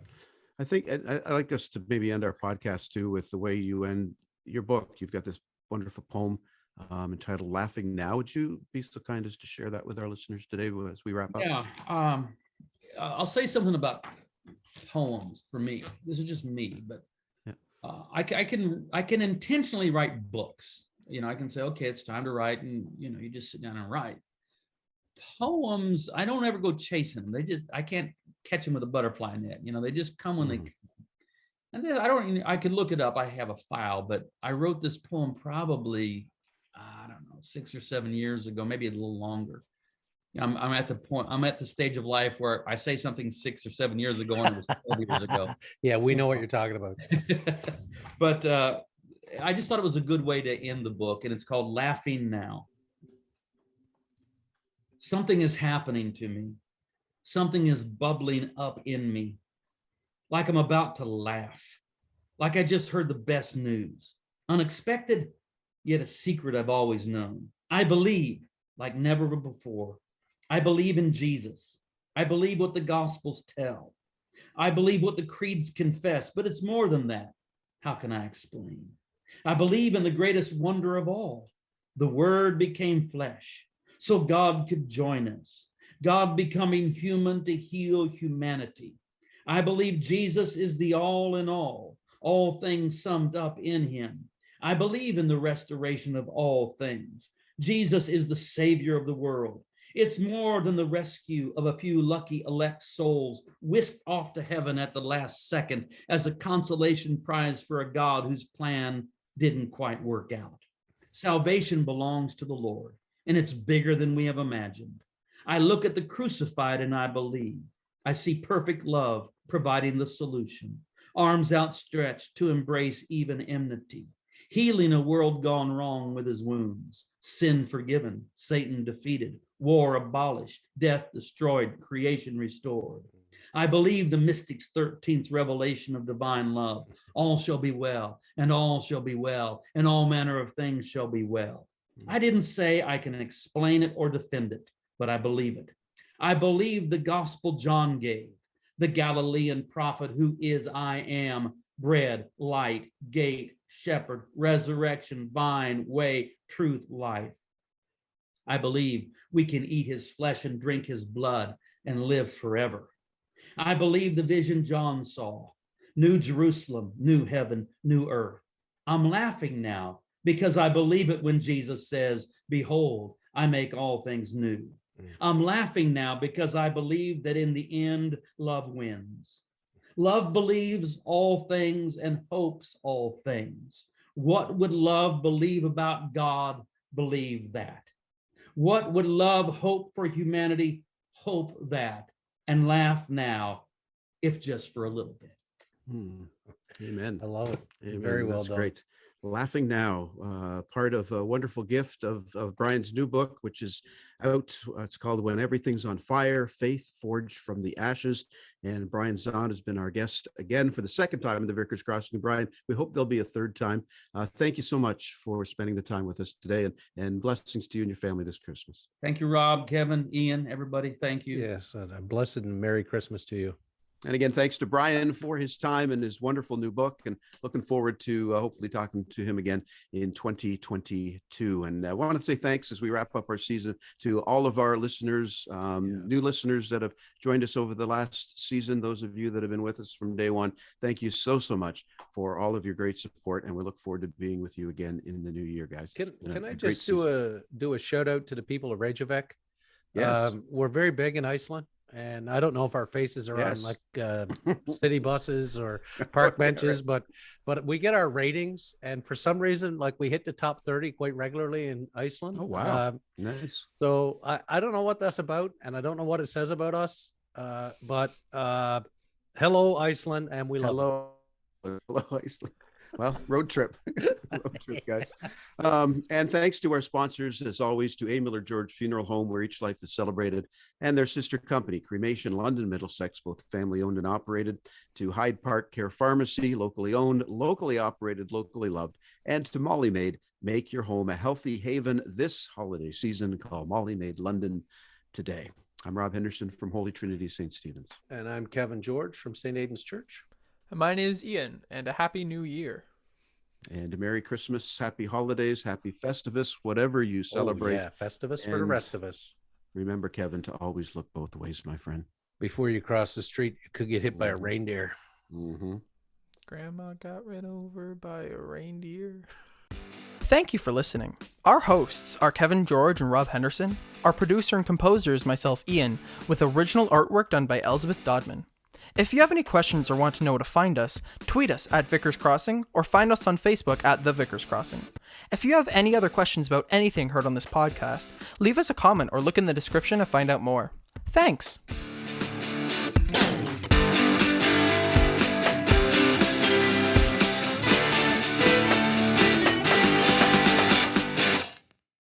I think I like us to maybe end our podcast too with the way you end your book. You've got this wonderful poem entitled "Laughing Now." Would you be so kind as to share that with our listeners today as we wrap up? Yeah. I'll say something about poems for me. This is just me, but I can intentionally write books. I can say, okay, it's time to write, and you just sit down and write. Poems, I don't ever go chasing them. I can't catch them with a butterfly net. They just come when they come. And then I could look it up. I have a file, but I wrote this poem probably, I don't know, 6 or 7 years ago, maybe a little longer. I'm at the stage of life where I say something 6 or 7 years ago and it was 12 years ago. Yeah, we know what you're talking about. But I just thought it was a good way to end the book, and it's called "Laughing Now." Something is happening to me. Something is bubbling up in me, like I'm about to laugh, like I just heard the best news, unexpected, yet a secret I've always known. I believe like never before. I believe in Jesus. I believe what the Gospels tell. I believe what the creeds confess, but it's more than that. How can I explain? I believe in the greatest wonder of all. The Word became flesh so God could join us. God becoming human to heal humanity. I believe Jesus is the all in all things summed up in him. I believe in the restoration of all things. Jesus is the Savior of the world. It's more than the rescue of a few lucky elect souls whisked off to heaven at the last second as a consolation prize for a God whose plan didn't quite work out. Salvation belongs to the Lord, and it's bigger than we have imagined. I look at the crucified and I believe. I see perfect love providing the solution, arms outstretched to embrace even enmity, healing a world gone wrong with his wounds, sin forgiven, Satan defeated, war abolished, death destroyed, creation restored. I believe the mystic's 13th revelation of divine love. All shall be well, and all shall be well, and all manner of things shall be well. I didn't say I can explain it or defend it, but I believe it. I believe the gospel John gave, the Galilean prophet who is I am, bread, light, gate, shepherd, resurrection, vine, way, truth, life. I believe we can eat his flesh and drink his blood and live forever. I believe the vision John saw, New Jerusalem, new heaven, new earth. I'm laughing now because I believe it when Jesus says, behold, I make all things new. I'm laughing now because I believe that in the end, love wins. Love believes all things and hopes all things. What would love believe about God? Believe that. What would love hope for humanity? Hope that. And laugh now, if just for a little bit. Amen. I love it. Amen. Very well That's done. great. Laughing Now, part of a wonderful gift of Brian's new book, which is out. It's called When Everything's on Fire, Faith Forged from the Ashes. And Brian Zahnd has been our guest again for the second time in the Vicar's Crossing. Brian, we hope there'll be a third time. Thank you so much for spending the time with us today, and blessings to you and your family this Christmas. Thank you, Rob, Kevin, Ian, everybody. Thank you. Yes, and a blessed and Merry Christmas to you. And again, thanks to Brian for his time and his wonderful new book, and looking forward to hopefully talking to him again in 2022. And I want to say thanks as we wrap up our season to all of our listeners, new listeners that have joined us over the last season. Those of you that have been with us from day one, thank you so much for all of your great support. And we look forward to being with you again in the new year, guys. Can I just do a shout out to the people of Reykjavik? Yes. We're very big in Iceland. And I don't know if our faces are on like city buses or park benches, right. but we get our ratings, and for some reason, like we hit the top 30 quite regularly in Iceland. Oh wow, nice. So I don't know what that's about, and I don't know what it says about us. But hello Iceland, and we love it. Hello Iceland. Well, road trip, guys. And thanks to our sponsors, as always, to A. Miller George Funeral Home, where each life is celebrated, and their sister company, Cremation London, Middlesex, both family owned and operated, to Hyde Park Care Pharmacy, locally owned, locally operated, locally loved, and to Molly Maid. Make your home a healthy haven this holiday season. Call Molly Maid London today. I'm Rob Henderson from Holy Trinity St. Stephen's. And I'm Kevin George from St. Aidan's Church. My name is Ian, and a Happy New Year. And a Merry Christmas, Happy Holidays, Happy Festivus, whatever you celebrate. Yeah, Festivus for the rest of us. Remember, Kevin, to always look both ways, my friend. Before you cross the street, you could get hit by a reindeer. Mm-hmm. Grandma got run over by a reindeer. Thank you for listening. Our hosts are Kevin George and Rob Henderson. Our producer and composer is myself, Ian, with original artwork done by Elizabeth Dodman. If you have any questions or want to know where to find us, tweet us at Vickers Crossing or find us on Facebook at The Vickers Crossing. If you have any other questions about anything heard on this podcast, leave us a comment or look in the description to find out more. Thanks!